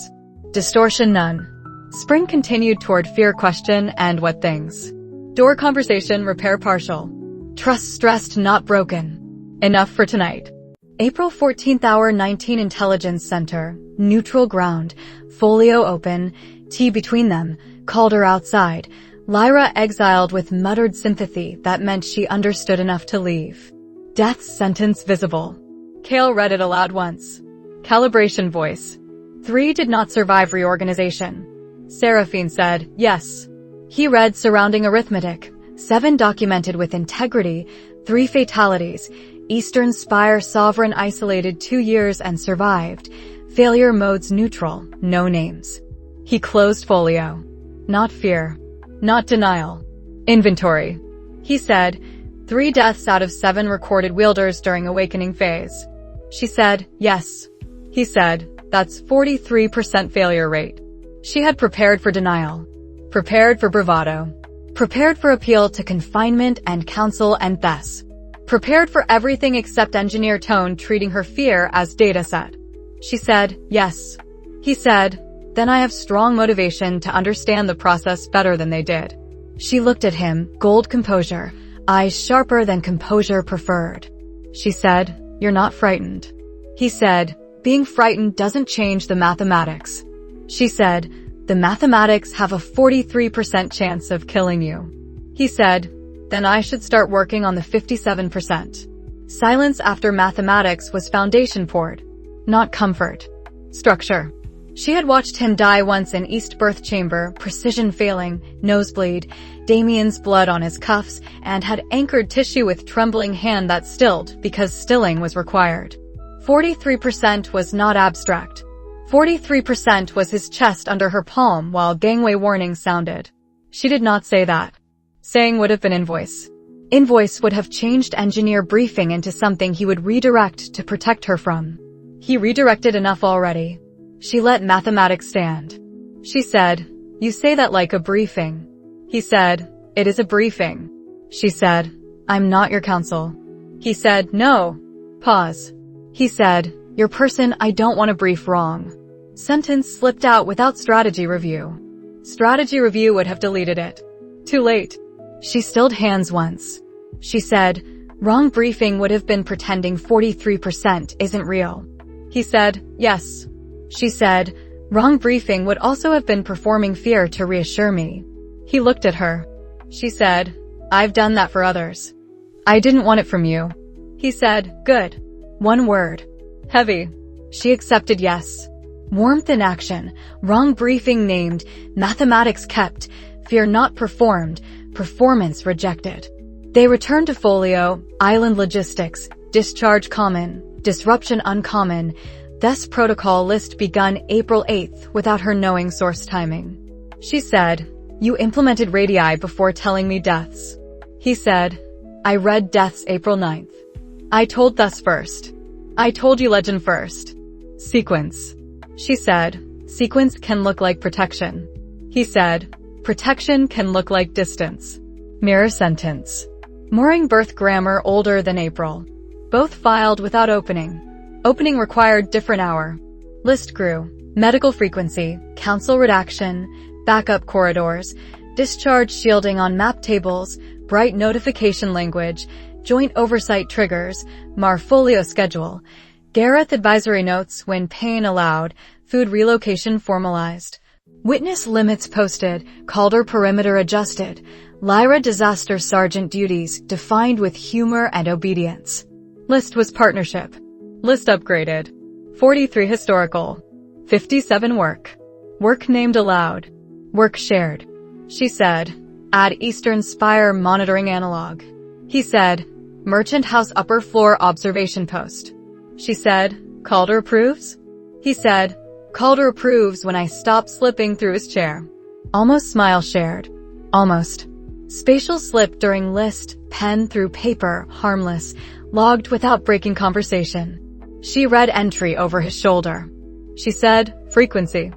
Distortion none. Spring continued toward fear question and what things. Door conversation repair partial. Trust stressed not broken. Enough for tonight. April 14th hour 19 Intelligence Center. Neutral ground. Folio open. Tea between them. Calder outside. Lyra exiled with muttered sympathy that meant she understood enough to leave. Death sentence visible. Kael read it aloud once. Calibration voice. 3 did not survive reorganization. Seraphine said, yes. He read surrounding arithmetic. 7 documented with integrity. 3 fatalities. Eastern Spire sovereign isolated 2 years and survived. Failure modes neutral. No names. He closed folio. Not fear. Not denial. Inventory. He said, 3 deaths out of 7 recorded wielders during awakening phase. She said, yes. He said, that's 43% failure rate. She had prepared for denial. Prepared for bravado. Prepared for appeal to confinement and counsel and thus. Prepared for everything except engineer tone treating her fear as data set. She said, yes. He said, then I have strong motivation to understand the process better than they did. She looked at him, gold composure, eyes sharper than composure preferred. She said, you're not frightened. He said, being frightened doesn't change the mathematics. She said, the mathematics have a 43% chance of killing you. He said, then I should start working on the 57%. Silence after mathematics was foundation poured, not comfort. Structure. She had watched him die once in East Birth Chamber, precision failing, nosebleed, Damien's blood on his cuffs, and had anchored tissue with trembling hand that stilled because stilling was required. 43% was not abstract. 43% was his chest under her palm while gangway warning sounded. She did not say that. Saying would have been invoice. Invoice would have changed engineer briefing into something he would redirect to protect her from. He redirected enough already. She let mathematics stand. She said, you say that like a briefing. He said, it is a briefing. She said, I'm not your counsel. He said, no. Pause. He said, your person I don't want to brief wrong. Sentence slipped out without strategy review. Strategy review would have deleted it. Too late. She stilled hands once. She said, wrong briefing would have been pretending 43% isn't real. He said, yes. She said, wrong briefing would also have been performing fear to reassure me. He looked at her. She said, I've done that for others. I didn't want it from you. He said, good. 1 word. Heavy. She accepted yes. Warmth in action. Wrong briefing named. Mathematics kept. Fear not performed. Performance rejected. They returned to folio. Island logistics. Discharge common. Disruption uncommon. Thus protocol list begun April 8th without her knowing source timing. She said, you implemented radii before telling me deaths. He said, I read deaths April 9th. I told thus first. I told you legend first. Sequence. She said, sequence can look like protection. He said, protection can look like distance. Mirror sentence. Mooring birth grammar older than April. Both filed without opening. Opening required different hour. List grew. Medical frequency, counsel redaction, backup corridors, discharge shielding on map tables, bright notification language, joint oversight triggers, Marfolio schedule, Gareth advisory notes when pain allowed, food relocation formalized. Witness limits posted, Calder perimeter adjusted, Lyra disaster sergeant duties defined with humor and obedience. List was partnership. List upgraded. 43 historical. 57 work. Work named aloud. Work shared. She said, add Eastern Spire monitoring analog. He said, Merchant House upper floor observation post. She said, Calder approves? He said, Calder approves when I stop slipping through his chair. Almost smile shared. Almost. Spatial slip during list, pen through paper, harmless, logged without breaking conversation. She read entry over his shoulder. She said, frequency.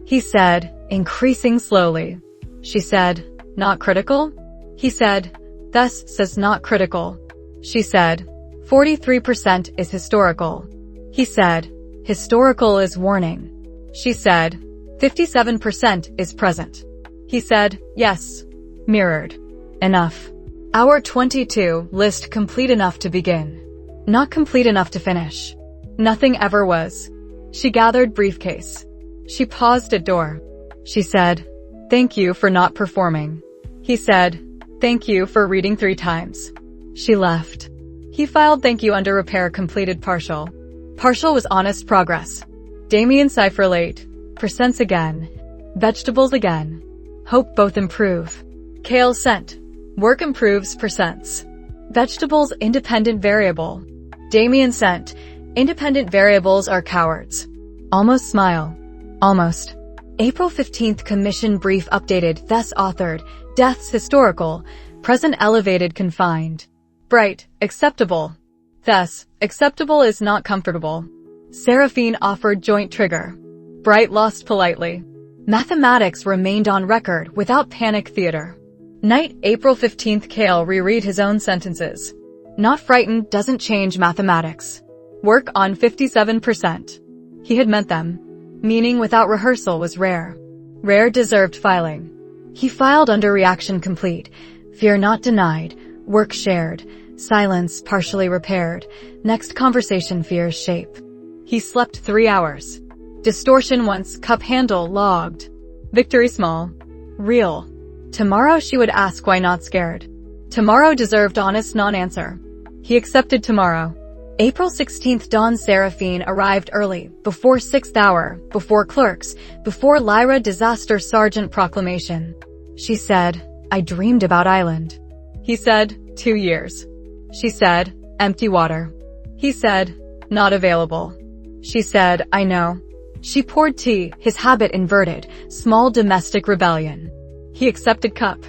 He said, increasing slowly. She said, not critical? He said, thus says not critical. She said, 43% is historical. He said, historical is warning. She said, 57% is present. He said, yes. Mirrored. Enough. Hour 22, list complete enough to begin. Not complete enough to finish. Nothing ever was. She gathered briefcase. She paused at door. She said, thank you for not performing. He said, thank you for reading 3 times. She left. He filed thank you under repair completed partial. Partial was honest progress. Damien cipher late. Percents again. Vegetables again. Hope both improve. Kael sent. Work improves percents. Vegetables independent variable. Damien sent. Independent variables are cowards. Almost smile. Almost. April 15th commission brief updated, thus authored, deaths historical, present elevated confined. Bright, acceptable. Thus, acceptable is not comfortable. Seraphine offered joint trigger. Bright lost politely. Mathematics remained on record without panic theater. Night, April 15th Kael reread his own sentences. Not frightened doesn't change mathematics. Work on 57%. He had meant them. Meaning without rehearsal was rare. Rare deserved filing. He filed under reaction complete. Fear not denied. Work shared. Silence partially repaired. Next conversation fears shape. He slept 3 hours. Distortion once, cup handle logged. Victory small. Real. Tomorrow she would ask why not scared. Tomorrow deserved honest non-answer. He accepted tomorrow. April 16th dawn Seraphine arrived early, before 6th hour, before clerks, before Lyra disaster sergeant proclamation. She said, I dreamed about island. He said, 2 years. She said, empty water. He said, not available. She said, I know. She poured tea, his habit inverted, small domestic rebellion. He accepted cup.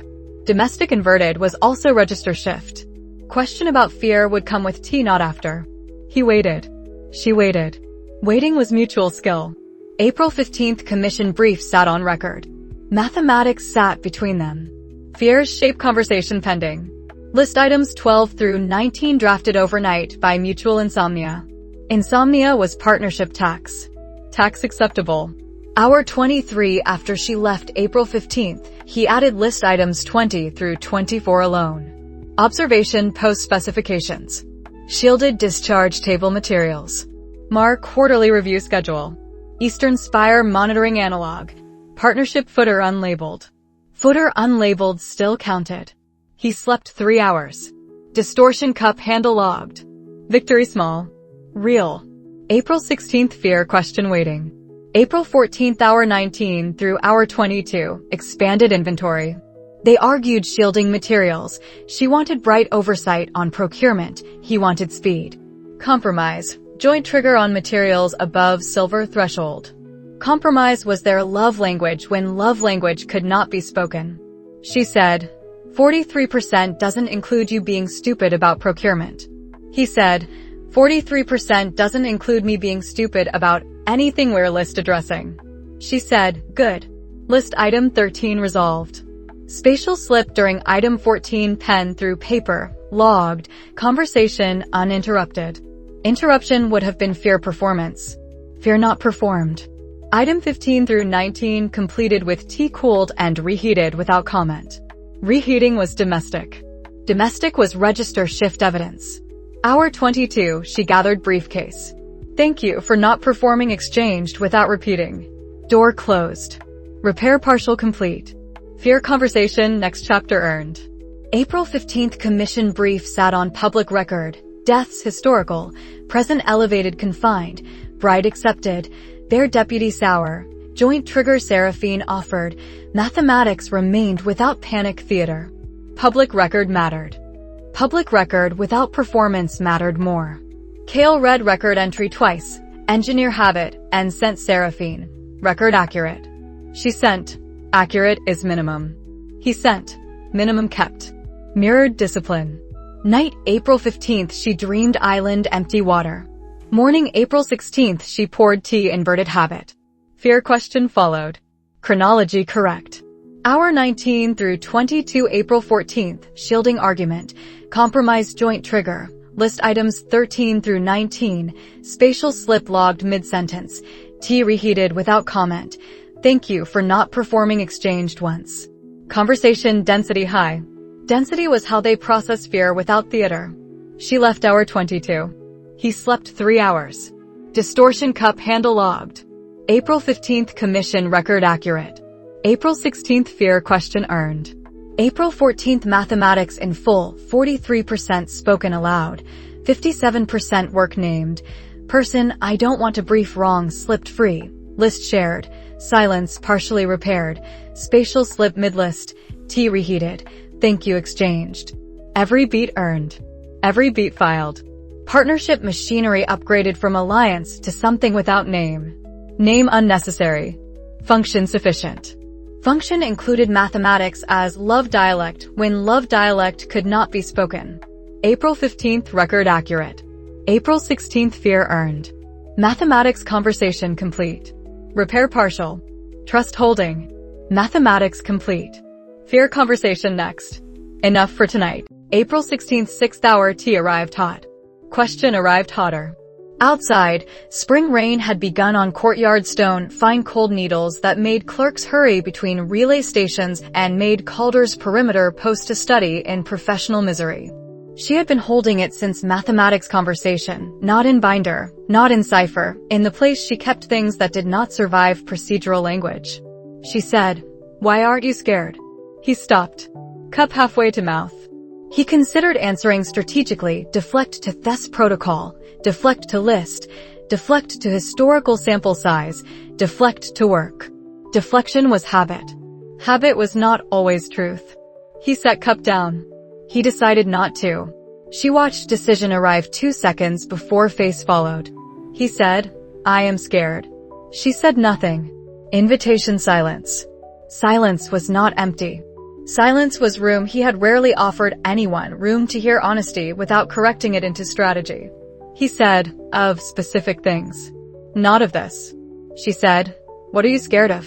Domestic inverted was also register shift. Question about fear would come with tea not after. He waited. She waited. Waiting was mutual skill. April 15th commission brief sat on record. Mathematics sat between them. Fears shape conversation pending. List items 12 through 19 drafted overnight by mutual insomnia. Insomnia was partnership tax. Tax acceptable. Hour 23 after she left April 15th, he added list items 20 through 24 alone. Observation post specifications. Shielded discharge table materials. MAR quarterly review schedule. Eastern Spire monitoring analog. Partnership footer unlabeled. Footer unlabeled still counted. He slept 3 hours. Distortion cup handle logged. Victory small. Real. April 16th fear question waiting. April 14th hour 19 through hour 22, expanded inventory. They argued shielding materials. She wanted bright oversight on procurement. He wanted speed. Compromise. Joint trigger on materials above silver threshold. Compromise was their love language when love language could not be spoken. She said, 43% doesn't include you being stupid about procurement. He said, 43% doesn't include me being stupid about anything we're list addressing. She said, good. List item 13 resolved. Spatial slip during item 14 pen through paper, logged, conversation uninterrupted. Interruption would have been fear performance. Fear not performed. Item 15 through 19 completed with tea cooled and reheated without comment. Reheating was domestic. Domestic was register shift evidence. Hour 22, she gathered briefcase. Thank you for not performing exchanged without repeating. Door closed. Repair partial complete. Fear conversation next chapter earned. April 15th commission brief sat on public record. Deaths historical. Present elevated confined. Bride accepted. Bear deputy sour. Joint trigger Seraphine offered. Mathematics remained without panic theater. Public record mattered. Public record without performance mattered more. Kael read record entry twice. Engineer habit and sent Seraphine. Record accurate. She sent. Accurate is minimum. He sent. minimum kept. Mirrored discipline. Night, April 15th, she dreamed island empty water. Morning, April 16th, she poured tea inverted habit. Fear question followed. Chronology correct. Hour 19 through 22, April 14th, shielding argument. Compromise joint trigger. List items 13 through 19. Spatial slip logged mid-sentence. Tea reheated without comment. Thank you for not performing exchanged once. Conversation density high. Density was how they process fear without theater. She left hour 22. He slept 3 hours. Distortion cup handle logged. April 15th commission record accurate. April 16th fear question earned. April 14th mathematics in full, 43% spoken aloud, 57% work named. Person, I don't want to brief wrong, slipped free. List shared. Silence partially repaired. Spatial slip mid-list. Tea reheated. Thank you exchanged. Every beat earned. Every beat filed. Partnership machinery upgraded from alliance to something without name. Name unnecessary. Function sufficient. Function included mathematics as love dialect when love dialect could not be spoken. April 15th record accurate. April 16th fear earned. Mathematics conversation complete. Repair partial. Trust holding. Mathematics complete. Fear conversation next. Enough for tonight. April 16th 6th hour tea arrived hot. Question arrived hotter. Outside, spring rain had begun on courtyard stone, fine cold needles that made clerks hurry between relay stations and made Calder's perimeter post a study in professional misery. She had been holding it since mathematics conversation, not in binder, not in cipher, in the place she kept things that did not survive procedural language. She said, "Why aren't you scared?" He stopped. Cup halfway to mouth. He considered answering strategically, deflect to Thess protocol, deflect to list, deflect to historical sample size, deflect to work. Deflection was habit. Habit was not always truth. He set cup down. He decided not to. She watched decision arrive 2 seconds before face followed. He said, "I am scared." She said nothing. Invitation silence. Silence was not empty. Silence was room. He had rarely offered anyone room to hear honesty without correcting it into strategy. He said, "Of specific things." "Not of this." She said, "What are you scared of?"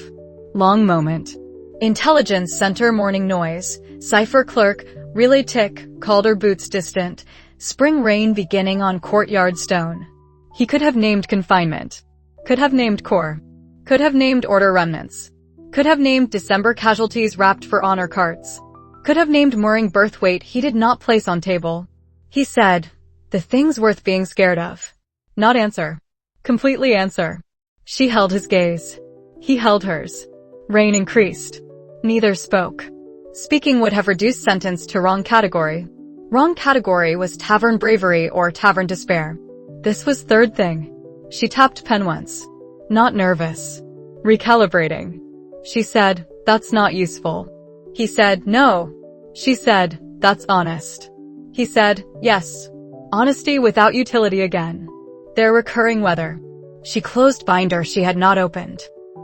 Long moment. Intelligence center morning noise. Cipher clerk, relay tick, Calder boots distant. Spring rain beginning on courtyard stone. He could have named confinement. Could have named core. Could have named order remnants. Could have named December casualties wrapped for honor carts. Could have named mooring berth weight he did not place on table. He said, "The things worth being scared of." Not answer. Completely answer. She held his gaze. He held hers. Rain increased. Neither spoke. Speaking would have reduced sentence to wrong category. Wrong category was tavern bravery or tavern despair. This was third thing. She tapped pen once. Not nervous. Recalibrating. She said, "That's not useful." He said, "No." She said, "That's honest." He said, "Yes." Honesty without utility again. Their recurring weather. She closed binder she had not opened.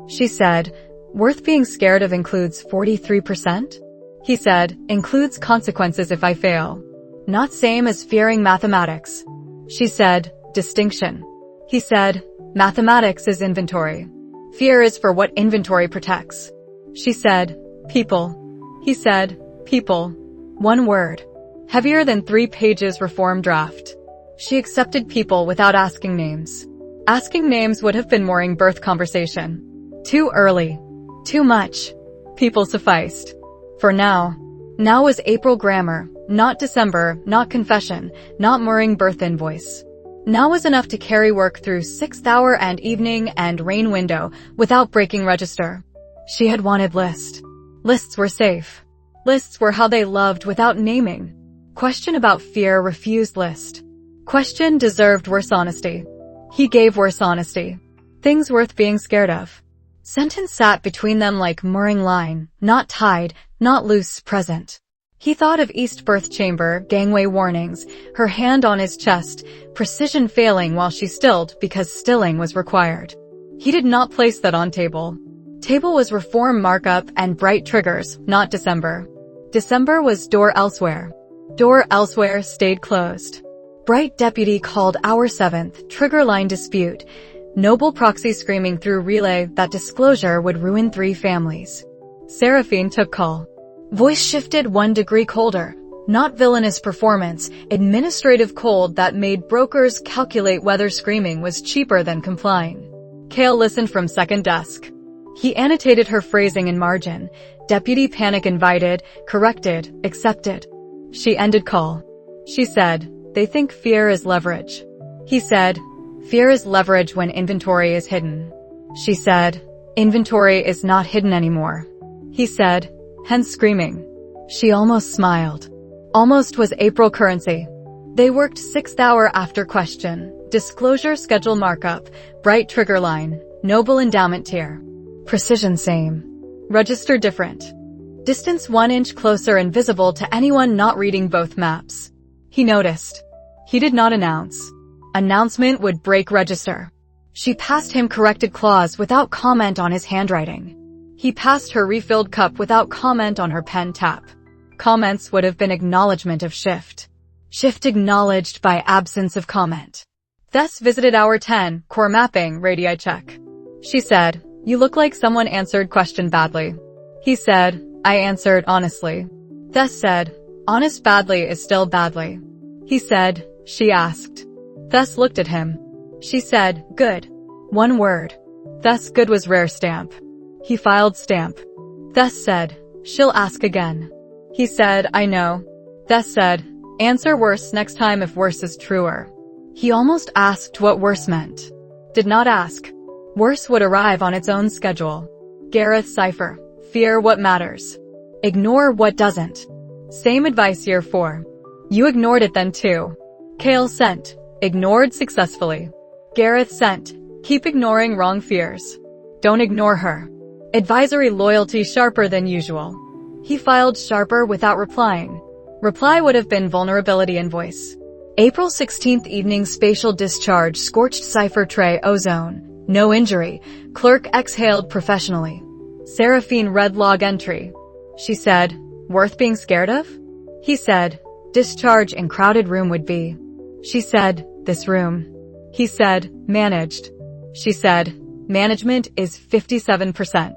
She said, "Worth being scared of includes 43%? He said, "Includes consequences if I fail." Not same as fearing mathematics. She said, "Distinction." He said, "Mathematics is inventory. Fear is for what inventory protects." She said, "People." He said, "People." One word. Heavier than 3 pages reform draft. She accepted people without asking names. Asking names would have been mooring birth conversation. Too early. Too much. People sufficed. For now. Now was April grammar, not December, not confession, not mooring birth invoice. Now was enough to carry work through 6th hour and evening and rain window without breaking register. She had wanted list. Lists were safe. Lists were how they loved without naming. Question about fear refused list. Question deserved worse honesty. He gave worse honesty. Things worth being scared of. Sentence sat between them like mooring line, not tied, not loose, present. He thought of East Berth Chamber, gangway warnings, her hand on his chest, precision failing while she stilled because stilling was required. He did not place that on table. Table was reform markup and bright triggers, not December. December was door elsewhere. Door elsewhere stayed closed. Bright deputy called hour 7th, trigger line dispute. Noble proxy screaming through relay that disclosure would ruin 3 families. Seraphine took call. Voice shifted 1 degree colder. Not villainous performance, administrative cold that made brokers calculate whether screaming was cheaper than complying. Kael listened from second desk. He annotated her phrasing in margin. Deputy panic invited, corrected, accepted. She ended call. She said, they think fear is leverage. He said, fear is leverage when inventory is hidden. She said, inventory is not hidden anymore. He said, hence screaming. She almost smiled. Almost was April currency. They worked 6th hour after question. Disclosure schedule markup. Bright trigger line. Noble endowment tier. Precision same. Register different. Distance 1 inch closer and visible to anyone not reading both maps. He noticed. He did not announce. Announcement would break register. She passed him corrected clause without comment on his handwriting. He passed her refilled cup without comment on her pen tap. Comments would have been acknowledgement of shift. Shift acknowledged by absence of comment. Thus visited hour 10, core mapping, radii check. She said, you look like someone answered question badly. He said, I answered honestly. Thus said, honest badly is still badly. He said, she asked. Thus looked at him. She said, good. 1 word. Thus good was rare stamp. He filed stamp. Thus said, she'll ask again. He said, I know. Thus said, answer worse next time if worse is truer. He almost asked what worse meant. Did not ask. Worse would arrive on its own schedule. Gareth cipher. Fear what matters. Ignore what doesn't. Same advice year 4. You ignored it then too. Kael sent. Ignored successfully. Gareth sent. Keep ignoring wrong fears. Don't ignore her. Advisory loyalty sharper than usual. He filed sharper without replying. Reply would have been vulnerability invoice. April 16th evening spatial discharge scorched cipher tray ozone. No injury. Clerk exhaled professionally. Seraphine read log entry. She said, worth being scared of? He said, discharge in crowded room would be. She said, this room. He said, managed. She said, management is 57%.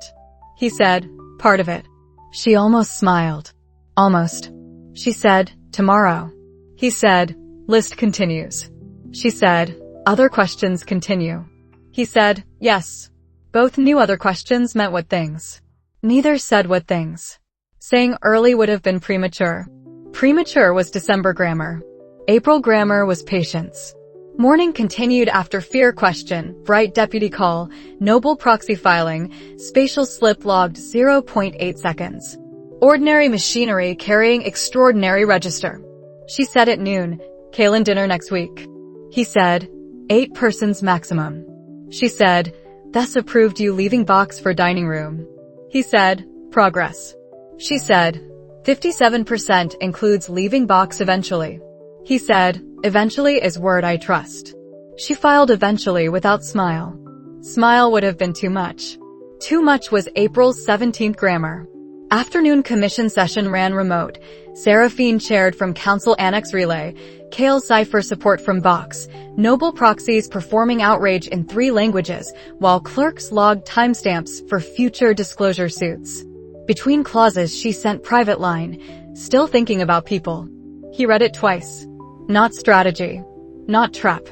He said, part of it. She almost smiled. Almost. She said, tomorrow. He said, list continues. She said, other questions continue. He said, yes. Both knew other questions meant what things. Neither said what things. Saying early would have been premature. Premature was December grammar. April grammar was patience. Morning continued after fear question, bright deputy call, noble proxy filing, spatial slip logged 0.8 seconds. Ordinary machinery carrying extraordinary register. She said at noon, Kaelin dinner next week. He said, 8 persons maximum. She said, thus approved you leaving box for dining room. He said, progress. She said, 57% includes leaving box eventually. He said, eventually is word I trust. She filed eventually without smile. Smile would have been too much. Too much was April 17th grammar. Afternoon commission session ran remote. Seraphine chaired from council annex relay. Kael cipher support from box. Noble proxies performing outrage in 3 languages, while clerks logged timestamps for future disclosure suits. Between clauses she sent private line. Still thinking about people. He read it twice. Not strategy. Not trap.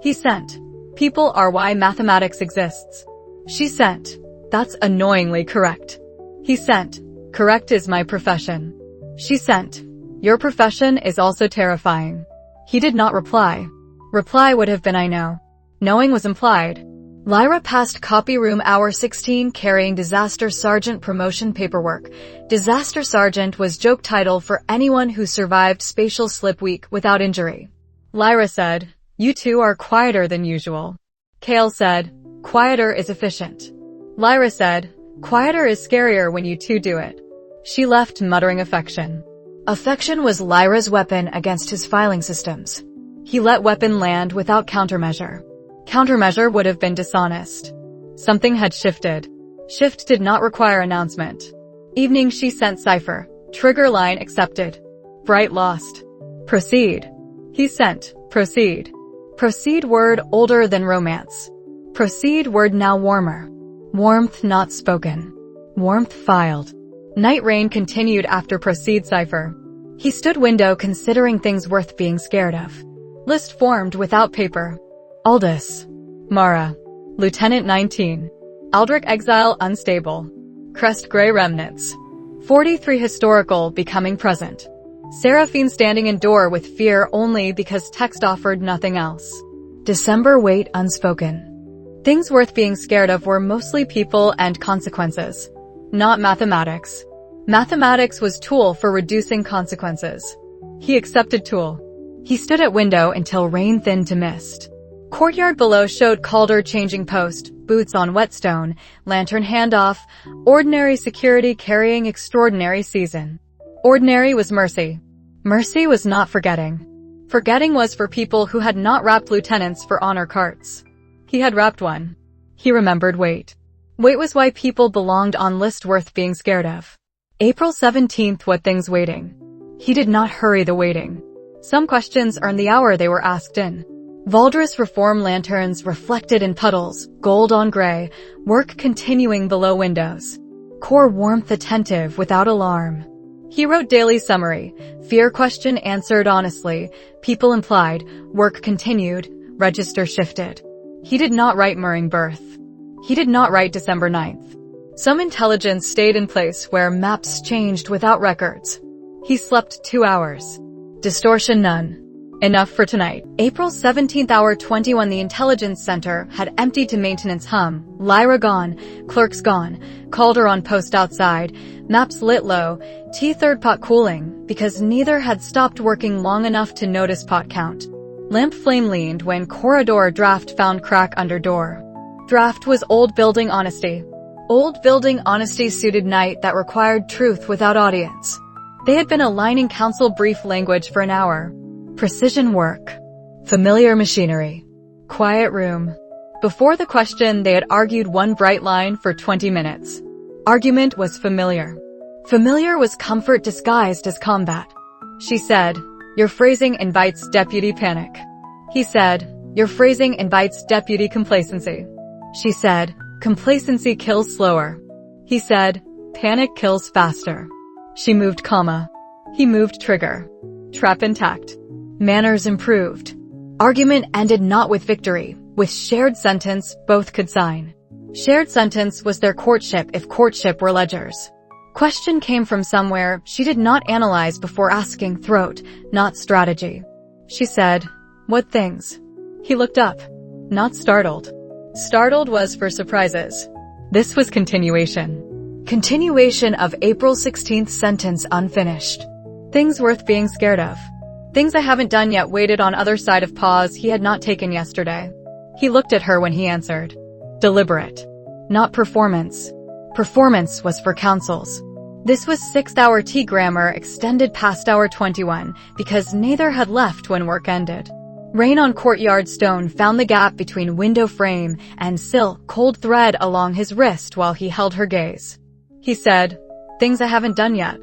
He sent. People are why mathematics exists. She sent. That's annoyingly correct. He sent. Correct is my profession. She sent. Your profession is also terrifying. He did not reply. Reply would have been I know. Knowing was implied. Lyra passed copy room hour 16 carrying Disaster Sergeant promotion paperwork. Disaster Sergeant was joke title for anyone who survived spatial slip week without injury. Lyra said, you two are quieter than usual. Kael said, quieter is efficient. Lyra said, quieter is scarier when you two do it. She left muttering affection. Affection was Lyra's weapon against his filing systems. He let weapon land without countermeasure. Countermeasure would have been dishonest. Something had shifted. Shift did not require announcement. Evening she sent cipher. Trigger line accepted. Bright lost. Proceed. He sent. Proceed. Proceed word older than romance. Proceed word now warmer. Warmth not spoken. Warmth filed. Night rain continued after proceed cipher. He stood window considering things worth being scared of. List formed without paper. Aldous. Mara. Lieutenant 19. Aldrich exile unstable. Crest gray remnants. 43 historical becoming present. Seraphine standing in door with fear only because text offered nothing else. December wait unspoken. Things worth being scared of were mostly people and consequences, not mathematics. Mathematics was tool for reducing consequences. He accepted tool. He stood at window until rain thinned to mist. Courtyard below showed Calder changing post, boots on whetstone, lantern handoff, ordinary security carrying extraordinary season. Ordinary was mercy. Mercy was not forgetting. Forgetting was for people who had not wrapped lieutenants for honor carts. He had wrapped one. He remembered wait. Wait was why people belonged on list worth being scared of. April 17th, what things waiting. He did not hurry the waiting. Some questions earned the hour they were asked in. Valdres reform lanterns reflected in puddles, gold on gray, work continuing below windows. Core warmth attentive without alarm. He wrote daily summary, fear question answered honestly, people implied, work continued, register shifted. He did not write Murring birth. He did not write December 9th. Some intelligence stayed in place where maps changed without records. He slept 2 hours. Distortion none. Enough for tonight. April 17th hour 21 the intelligence center had emptied to maintenance hum. Lyra gone, clerks gone, Calder on post outside, maps lit low, tea third pot cooling, because neither had stopped working long enough to notice pot count. Lamp flame leaned when corridor draft found crack under door. Draft was old building honesty. Old building honesty suited night that required truth without audience. They had been aligning council brief language for an hour. Precision work. Familiar machinery. Quiet room. Before the question, they had argued one bright line for 20 minutes. Argument was familiar. Familiar was comfort disguised as combat. She said, your phrasing invites deputy panic. He said, your phrasing invites deputy complacency. She said, complacency kills slower. He said, panic kills faster. She moved comma. He moved trigger. Trap intact. Manners improved. Argument ended not with victory, with shared sentence both could sign. Shared sentence was their courtship if courtship were ledgers. Question came from somewhere she did not analyze before asking throat, not strategy. She said, what things? He looked up. Not startled. Startled was for surprises. This was continuation. Continuation of April 16th sentence unfinished. Things worth being scared of. Things I haven't done yet waited on other side of pause he had not taken yesterday. He looked at her when he answered. Deliberate. Not performance. Performance was for councils. This was 6th-hour tea grammar extended past hour 21 because neither had left when work ended. Rain on courtyard stone found the gap between window frame and sill, cold thread along his wrist while he held her gaze. He said, things I haven't done yet.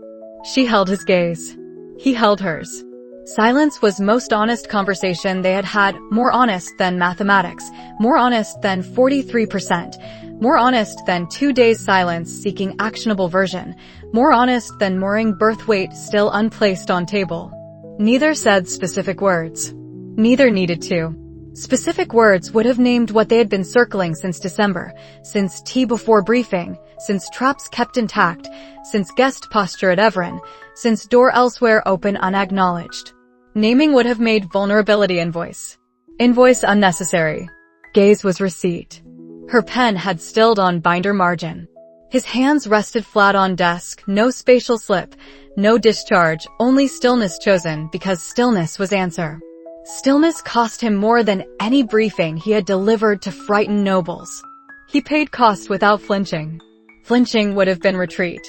She held his gaze. He held hers. Silence was most honest conversation they had had, more honest than mathematics, more honest than 43%, more honest than 2 days silence seeking actionable version, more honest than Murring birth weight still unplaced on table. Neither said specific words. Neither needed to. Specific words would have named what they had been circling since December, since tea before briefing, since traps kept intact, since guest posture at Everin, since door elsewhere open unacknowledged. Naming would have made vulnerability invoice. Invoice unnecessary. Gaze was receipt. Her pen had stilled on binder margin. His hands rested flat on desk, no spatial slip, no discharge, only stillness chosen because stillness was answer. Stillness cost him more than any briefing he had delivered to frighten nobles. He paid cost without flinching. Flinching would have been retreat.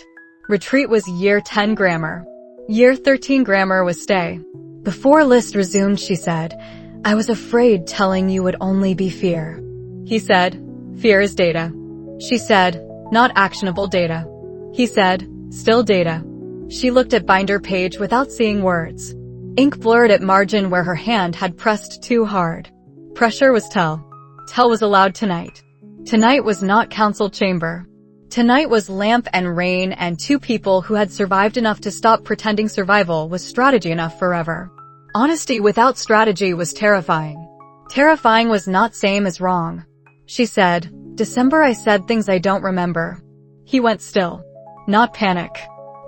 Retreat was year 10 grammar. Year 13 grammar was stay. Before list resumed, she said, I was afraid telling you would only be fear. He said, fear is data. She said, not actionable data. He said, still data. She looked at binder page without seeing words. Ink blurred at margin where her hand had pressed too hard. Pressure was tell. Tell was allowed tonight. Tonight was not council chamber. Tonight was lamp and rain and two people who had survived enough to stop pretending survival was strategy enough forever. Honesty without strategy was terrifying. Terrifying was not same as wrong. She said, December I said things I don't remember. He went still. Not panic.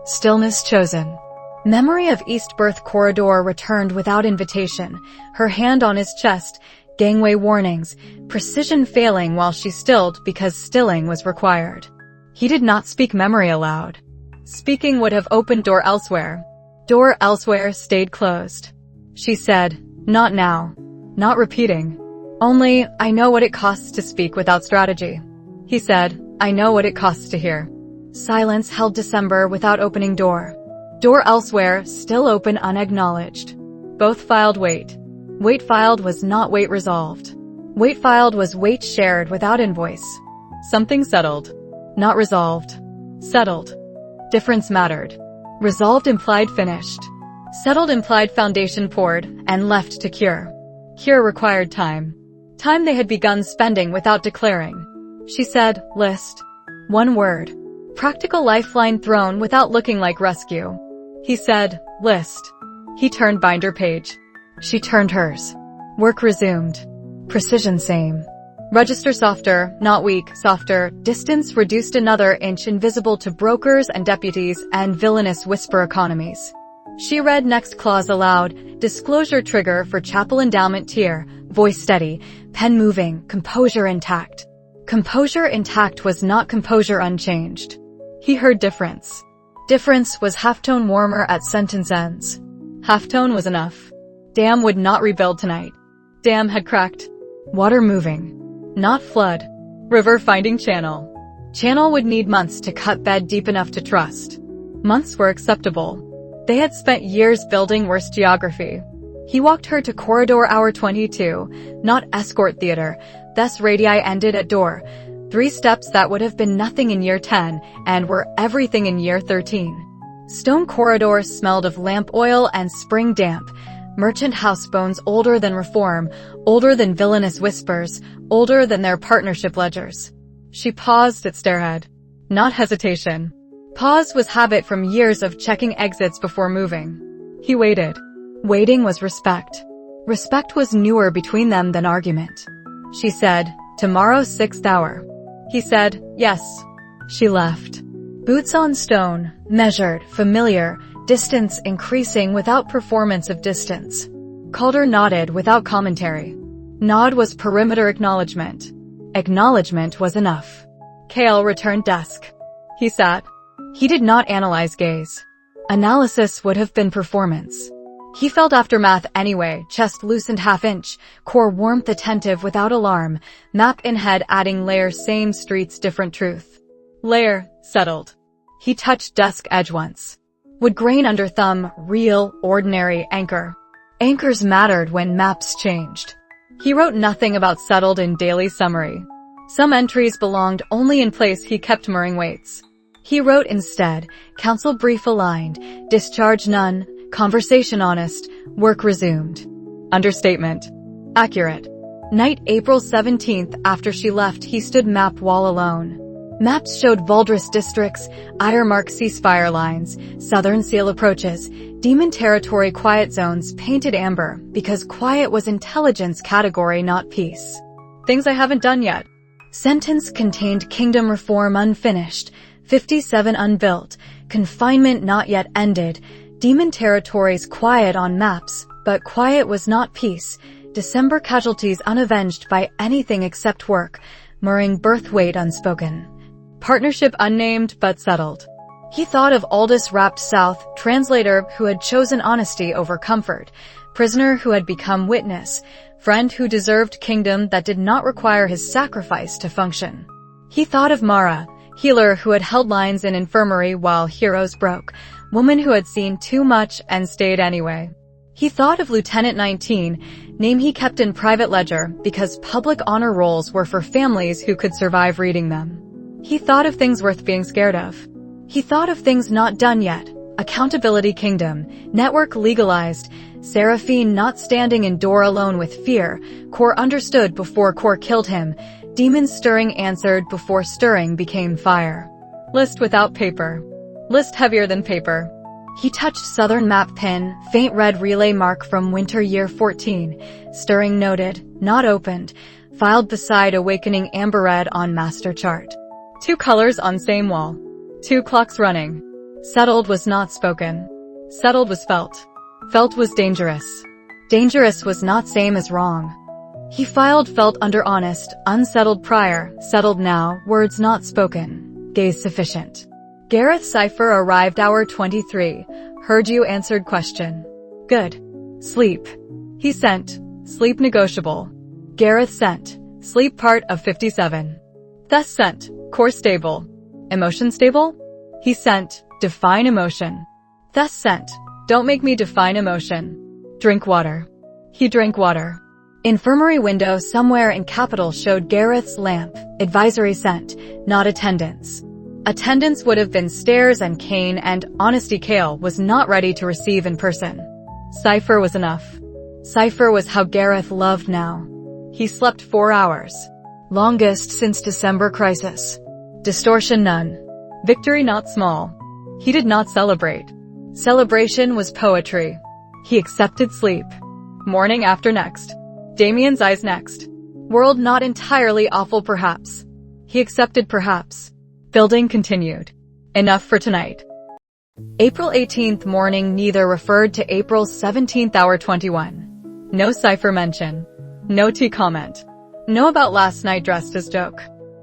Stillness chosen. Memory of East Berth corridor returned without invitation, her hand on his chest, gangway warnings, precision failing while she stilled because stilling was required. He did not speak memory aloud. Speaking would have opened door elsewhere. Door elsewhere stayed closed. She said, not now. Not repeating. Only, I know what it costs to speak without strategy. He said, I know what it costs to hear. Silence held December without opening door. Door elsewhere, still open unacknowledged. Both filed wait. Wait filed was not wait resolved. Wait filed was wait shared without invoice. Something settled. Not resolved. Settled. Difference mattered. Resolved implied finished. Settled implied foundation poured and left to cure. Cure required time. Time they had begun spending without declaring. She said, list. One word. Practical lifeline thrown without looking like rescue. He said, list. He turned binder page. She turned hers. Work resumed. Precision same. Register softer, not weak, softer, distance reduced another inch invisible to brokers and deputies and villainous whisper economies. She read next clause aloud, disclosure trigger for chapel endowment tier, voice steady, pen moving, composure intact. Composure intact was not composure unchanged. He heard difference. Difference was halftone warmer at sentence ends. Halftone was enough. Dam would not rebuild tonight. Dam had cracked. Water moving. Not flood. River finding channel. Channel would need months to cut bed deep enough to trust. Months were acceptable. They had spent years building worse geography. He walked her to corridor hour 22, not escort theater, thus radii ended at door. 3 steps that would have been nothing in year 10 and were everything in year 13. Stone corridors smelled of lamp oil and spring damp. Merchant house bones older than reform, older than villainous whispers, older than their partnership ledgers. She paused at stairhead. Not hesitation. Pause was habit from years of checking exits before moving. He waited. Waiting was respect. Respect was newer between them than argument. She said, tomorrow 6th hour. He said, yes. She left. Boots on stone, measured, familiar, distance increasing without performance of distance. Calder nodded without commentary. Nod was perimeter acknowledgement. Acknowledgement was enough. Kael returned desk. He sat. He did not analyze gaze. Analysis would have been performance. He felt aftermath anyway, chest loosened half-inch, core warmth attentive without alarm, map in head adding layer same streets different truth. Layer, settled. He touched desk edge once. Would grain under thumb, real, ordinary, anchor. Anchors mattered when maps changed. He wrote nothing about settled in daily summary. Some entries belonged only in place he kept murring weights. He wrote instead, council brief aligned, discharge none, conversation honest, work resumed. Understatement. Accurate. Night April 17th after she left he stood map wall alone. Maps showed Valdris districts, Ironmark ceasefire lines, Southern Seal approaches, Demon Territory quiet zones painted amber because quiet was intelligence category not peace. Things I haven't done yet. Sentence contained kingdom reform unfinished, 57 unbuilt, confinement not yet ended, Demon Territories quiet on maps, but quiet was not peace, December casualties unavenged by anything except work, murring birth weight unspoken. Partnership unnamed but settled. He thought of Aldous wrapped south, translator who had chosen honesty over comfort, prisoner who had become witness, friend who deserved kingdom that did not require his sacrifice to function. He thought of Mara, healer who had held lines in infirmary while heroes broke, woman who had seen too much and stayed anyway. He thought of Lieutenant 19, name he kept in private ledger because public honor rolls were for families who could survive reading them. He thought of things worth being scared of. He thought of things not done yet, Accountability Kingdom. Network legalized. Seraphine not standing in door alone with fear. Core understood before Core killed him. Demon stirring answered before stirring became fire. List without paper. List heavier than paper. He touched Southern map pin, faint red relay mark from winter year 14. Stirring noted, not opened. Filed beside awakening amber red on master chart. 2 colors on same wall. 2 clocks running. Settled was not spoken. Settled was felt. Felt was dangerous. Dangerous was not same as wrong. He filed felt under honest, unsettled prior, settled now, words not spoken. Gaze sufficient. Gareth cipher arrived hour 23. Heard you answered question. Good. Sleep. He sent. Sleep negotiable. Gareth sent. Sleep part of 57. Thus sent. Core stable. Emotion stable? He sent. Define emotion. Thus sent. Don't make me define emotion. Drink water. He drank water. Infirmary window somewhere in capital showed Gareth's lamp. Advisory sent. Not attendance. Attendance would have been stairs and cane, and honesty Kael was not ready to receive in person. Cipher was enough. Cipher was how Gareth loved now. He slept 4 hours. Longest since December crisis. Distortion none. Victory not small. He did not celebrate. Celebration was poetry. He accepted sleep. Morning after next. Damien's eyes next. World not entirely awful perhaps. He accepted perhaps. Building continued. Enough for tonight. April 18th morning neither referred to April 17th hour 21. No cipher mention. No T comment. No about last night dressed as joke.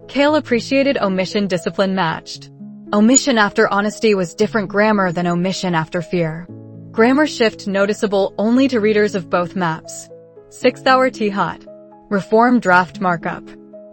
Kael appreciated omission discipline matched. Omission after honesty was different grammar than omission after fear. Grammar shift noticeable only to readers of both maps. 6th hour T hot. Reform draft markup.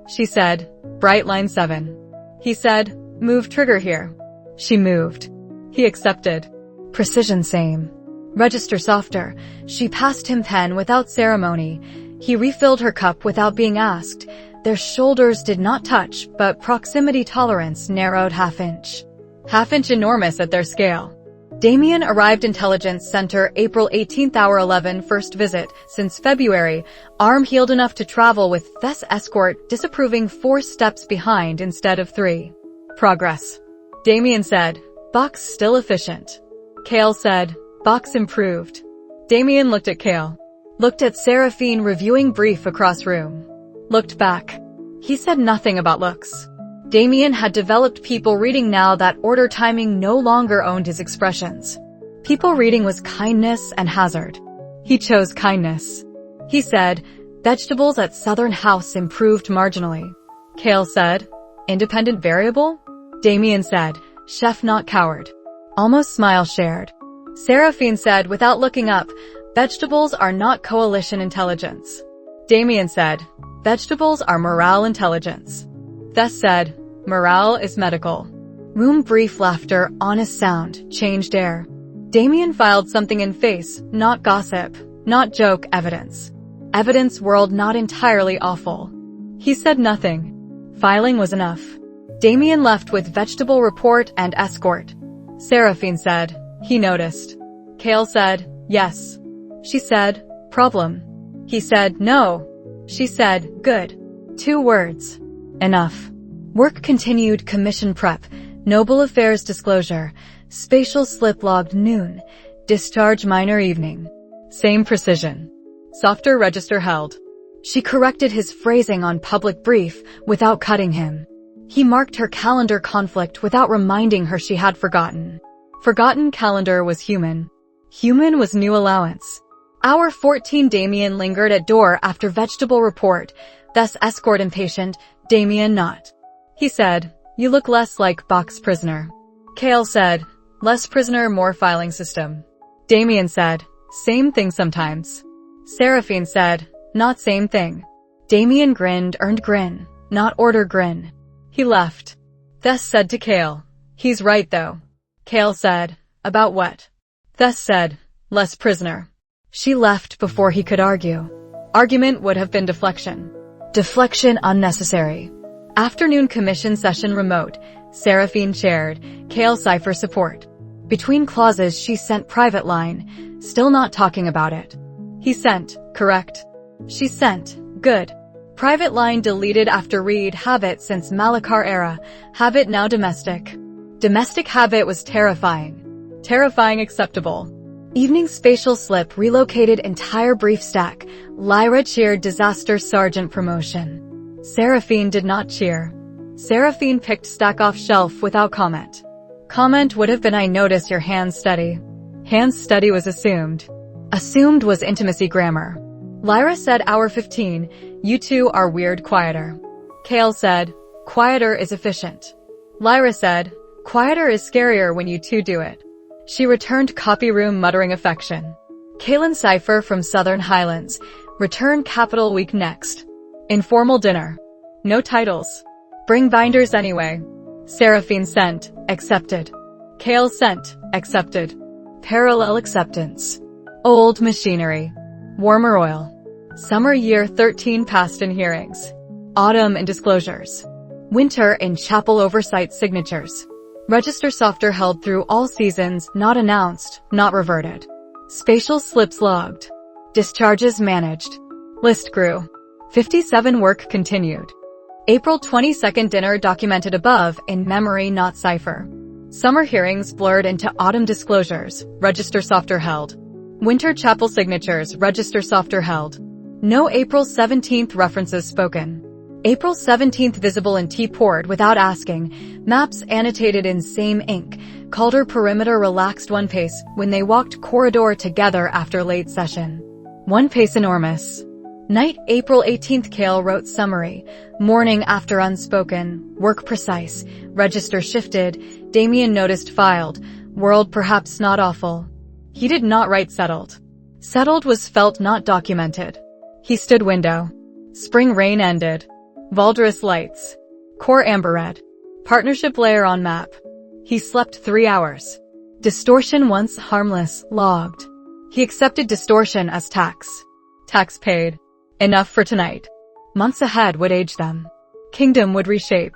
She said, bright line 7. He said, move trigger here. She moved. He accepted. Precision same. Register softer. She passed him pen without ceremony. He refilled her cup without being asked. Their shoulders did not touch, but proximity tolerance narrowed half-inch. Half-inch enormous at their scale. Damien arrived Intelligence Center April 18th hour 11 first visit since February, arm healed enough to travel with Thess escort disapproving 4 steps behind instead of 3. Progress. Damien said, box still efficient. Kael said, box improved. Damien looked at Kael. Looked at Seraphine reviewing brief across room. Looked back. He said nothing about looks. Damien had developed people reading now that order timing no longer owned his expressions. People reading was kindness and hazard. He chose kindness. He said, vegetables at Southern House improved marginally. Kael said, independent variable? Damien said, chef not coward. Almost smile shared. Seraphine said without looking up, vegetables are not coalition intelligence. Damien said, vegetables are morale intelligence. Thess said, morale is medical. Room brief laughter, honest sound, changed air. Damien filed something in face, not gossip, not joke, evidence. Evidence world not entirely awful. He said nothing. Filing was enough. Damien left with vegetable report and escort. Seraphine said, he noticed. Kael said, yes. She said, problem. He said, no. She said, good. 2 words. Enough. Work continued, commission prep, noble affairs disclosure, spatial slip logged noon, discharge minor evening. Same precision. Softer register held. She corrected his phrasing on public brief without cutting him. He marked her calendar conflict without reminding her she had forgotten. Forgotten calendar was human. Human was new allowance. Hour 14 Damien lingered at door after vegetable report, thus escort impatient, Damien not. He said, you look less like box prisoner. Kael said, less prisoner more filing system. Damien said, same thing sometimes. Seraphine said, not same thing. Damien grinned, earned grin, not order grin. He left. Thess said to Kael, he's right though. Kael said, about what? Thess said, less prisoner. She left before he could argue. Argument would have been deflection. Deflection unnecessary. Afternoon commission session remote. Seraphine chaired. Kael cipher support. Between clauses she sent private line, still not talking about it. He sent, correct. She sent, good. Private line deleted after read habit since Malakar era, habit now domestic. Domestic habit was terrifying. Terrifying acceptable. Evening spatial slip relocated entire brief stack. Lyra cheered disaster sergeant promotion. Seraphine did not cheer. Seraphine picked stack off shelf without comment. Comment would have been I notice your hands steady. Hands steady was assumed. Assumed was intimacy grammar. Lyra said hour 15, you two are weird quieter. Kael said, quieter is efficient. Lyra said, quieter is scarier when you two do it. She returned copy room muttering affection. Kaelin Cypher from Southern Highlands, return Capital Week next. Informal dinner. No titles. Bring binders anyway. Seraphine sent, accepted. Kael sent, accepted. Parallel acceptance. Old machinery. Warmer oil. Summer year 13 passed in hearings. Autumn in disclosures. Winter in chapel oversight signatures. Register softer held through all seasons, not announced, not reverted. Spatial slips logged. Discharges managed. List grew. 57 work continued. April 22nd dinner documented above in memory not cipher. Summer hearings blurred into autumn disclosures, register softer held. Winter chapel signatures, register softer held. No April 17th references spoken. April 17th visible in T-port without asking, maps annotated in same ink, Calder perimeter relaxed one pace when they walked corridor together after late session. One pace enormous. Night April 18th Kael wrote summary, morning after unspoken, work precise, register shifted, Damien noticed filed, world perhaps not awful. He did not write settled. Settled was felt not documented. He stood window. Spring rain ended. Valdrus lights. Core amber red. Partnership layer on map. He slept 3 hours. Distortion once harmless, logged. He accepted distortion as tax. Tax paid. Enough for tonight. Months ahead would age them. Kingdom would reshape.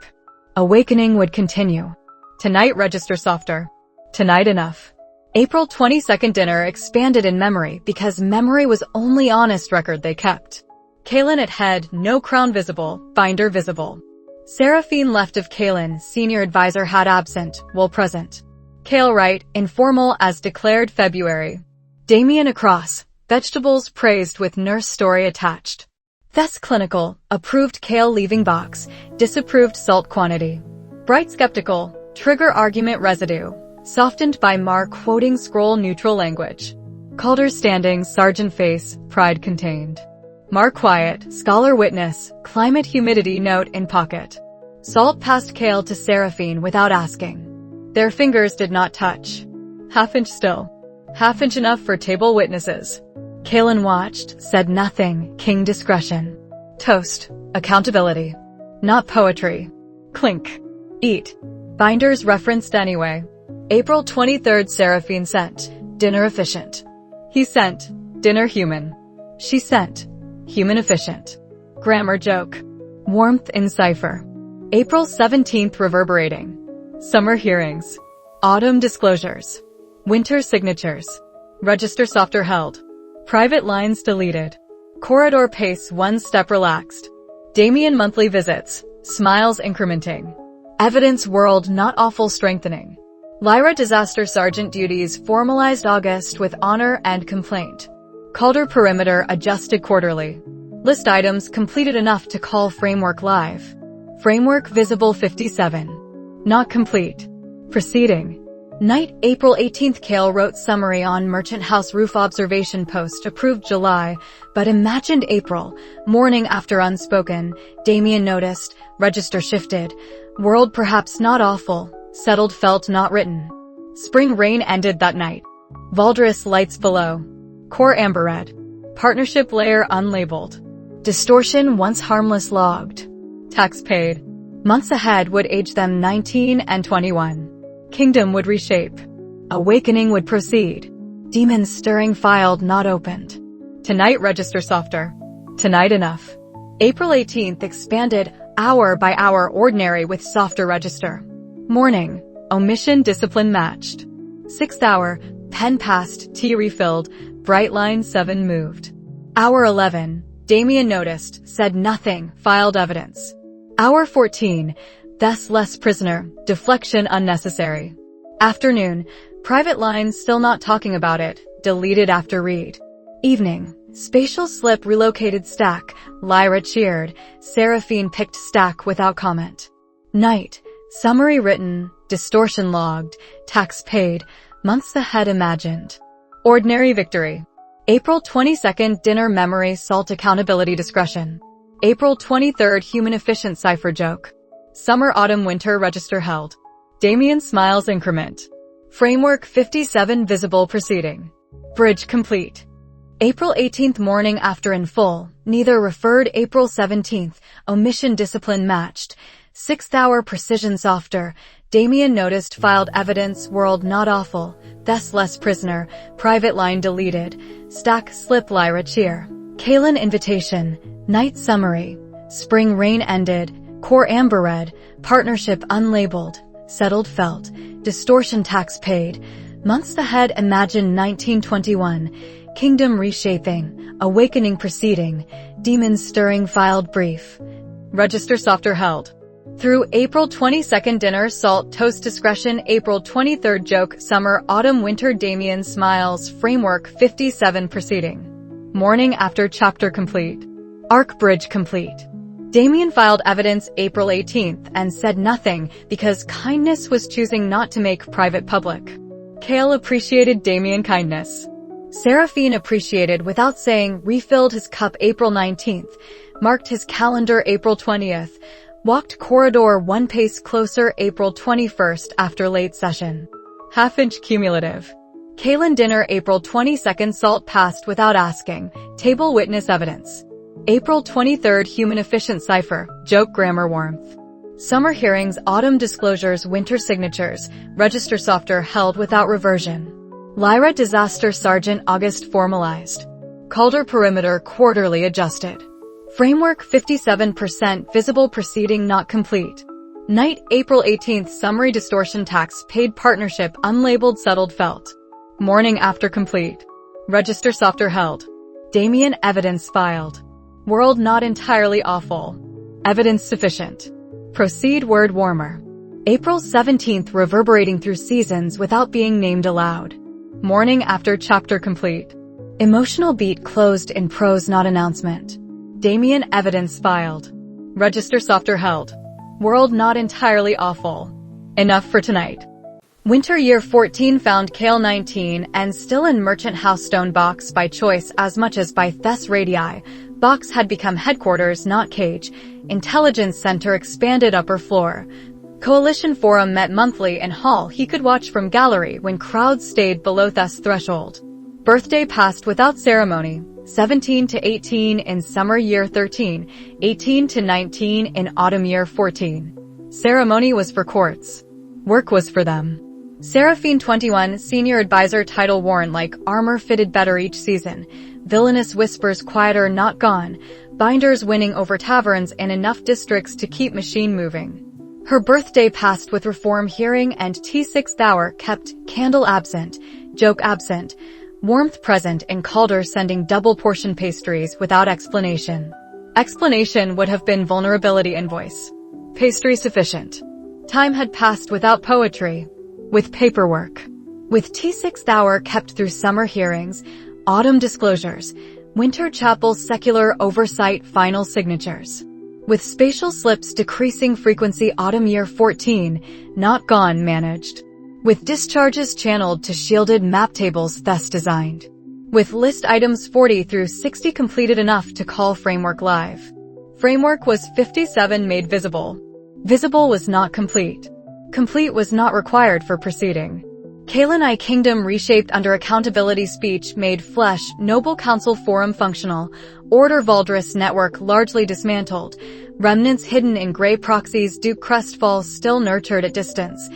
Awakening would continue. Tonight register softer. Tonight enough. April 22nd dinner expanded in memory because memory was only honest record they kept. Kaelin at head, no crown visible, binder visible. Seraphine left of Kaelin, senior advisor had absent, while present. Kael right, informal as declared February. Damien across, vegetables praised with nurse story attached. Thus clinical, approved Kael leaving box, disapproved salt quantity. Bright skeptical, trigger argument residue, softened by Mar quoting scroll neutral language. Calder standing, sergeant face, pride contained. Mar quiet, scholar witness, climate humidity note in pocket. Salt passed Kael to Seraphine without asking. Their fingers did not touch. Half inch still. Half inch enough for table witnesses. Kaelin watched, said nothing, king discretion. Toast. Accountability. Not poetry. Clink. Eat. Binders referenced anyway. April 23rd Seraphine sent, dinner efficient. He sent, dinner human. She sent, human efficient. Grammar joke. Warmth in cipher. April 17th reverberating. Summer hearings. Autumn disclosures. Winter signatures. Register softer held. Private lines deleted. Corridor pace one step relaxed. Damien monthly visits. Smiles incrementing. Evidence world not awful strengthening. Lyra disaster sergeant duties formalized August with honor and complaint. Calder perimeter adjusted quarterly. List items completed enough to call framework live. Framework visible 57. Not complete. Proceeding. Night April 18th Kael wrote summary on Merchant House roof observation post approved July, but imagined April, morning after unspoken, Damien noticed, register shifted, world perhaps not awful, settled felt not written. Spring rain ended that night. Valdrus lights below. Core amber red. Partnership layer unlabeled. Distortion once harmless logged. Tax paid. Months ahead would age them 19 and 21. Kingdom would reshape. Awakening would proceed. Demons stirring filed not opened. Tonight register softer. Tonight enough. April 18th expanded, hour by hour ordinary with softer register. Morning. Omission discipline matched. 6th hour, pen passed, tea refilled, bright line 7 moved. Hour 11, Damien noticed, said nothing, filed evidence. Hour 14, thus less prisoner, deflection unnecessary. Afternoon, private lines still not talking about it, deleted after read. Evening, spatial slip relocated stack, Lyra cheered, Seraphine picked stack without comment. Night, summary written, distortion logged, tax paid, months ahead imagined. Ordinary victory. April 22nd dinner memory salt accountability discretion. April 23rd human efficient cipher joke. Summer autumn winter register held. Damien smiles increment. Framework 57 visible proceeding. Bridge complete. April 18th morning after in full, neither referred. April 17th, omission discipline matched. 6th hour precision softer. Damien noticed filed evidence world not awful, thus less prisoner, private line deleted, stack slip Lyra cheer. Kaelin invitation, night summary, spring rain ended, core amber red, partnership unlabeled, settled felt, distortion tax paid, months ahead imagine 1921, kingdom reshaping, awakening proceeding, demons stirring filed brief. Register softer held. Through April 22nd dinner salt toast discretion April 23rd joke summer autumn winter Damien smiles framework 57 proceeding. Morning after chapter complete. Arc bridge complete. Damien filed evidence April 18th and said nothing because kindness was choosing not to make private public. Kael appreciated Damien kindness. Seraphine appreciated without saying refilled his cup April 19th, marked his calendar April 20th, walked corridor one pace closer April 21st after late session. Half-inch cumulative. Kaelin dinner April 22nd salt passed without asking, table witness evidence. April 23rd human efficient cipher, joke grammar warmth. Summer hearings autumn disclosures winter signatures, register softer held without reversion. Lyra disaster sergeant August formalized. Calder perimeter quarterly adjusted. Framework 57% visible proceeding not complete. Night April 18th summary distortion tax paid partnership unlabeled settled felt. Morning after complete. Register softer held. Damien evidence filed. World not entirely awful. Evidence sufficient. Proceed word warmer. April 17th reverberating through seasons without being named aloud. Morning after chapter complete. Emotional beat closed in prose not announcement. Damien evidence filed. Register softer held. World not entirely awful. Enough for tonight. Winter year 14 found Kael 19 and still in Merchant House stone box by choice as much as by Thes radii. Box had become headquarters not cage. Intelligence center expanded upper floor. Coalition forum met monthly in hall he could watch from gallery when crowds stayed below Thes threshold. Birthday passed without ceremony. 17 to 18 in summer year 13, 18 to 19 in autumn year 14. Ceremony was for courts. Work was for them. Seraphine 21 senior advisor title worn like armor fitted better each season. Villainous whispers quieter not gone. Binders winning over taverns in enough districts to keep machine moving. Her birthday passed with reform hearing and T6th hour kept, candle absent, joke absent. Warmth present in Calder sending double portion pastries without explanation. Explanation would have been vulnerability invoice. Pastry sufficient. Time had passed without poetry. With paperwork. With T6th hour kept through summer hearings, autumn disclosures, winter chapel secular oversight final signatures. With spatial slips decreasing frequency autumn year 14, not gone managed. With discharges channeled to shielded map tables Thes designed. With list items 40 through 60 completed enough to call framework live. Framework was 57 made visible. Visible was not complete. Complete was not required for proceeding. Kaelin I Kingdom reshaped under accountability speech made flesh, Noble Council Forum functional, Order Valdris network largely dismantled, remnants hidden in gray proxies Duke Crestfall still nurtured at distance.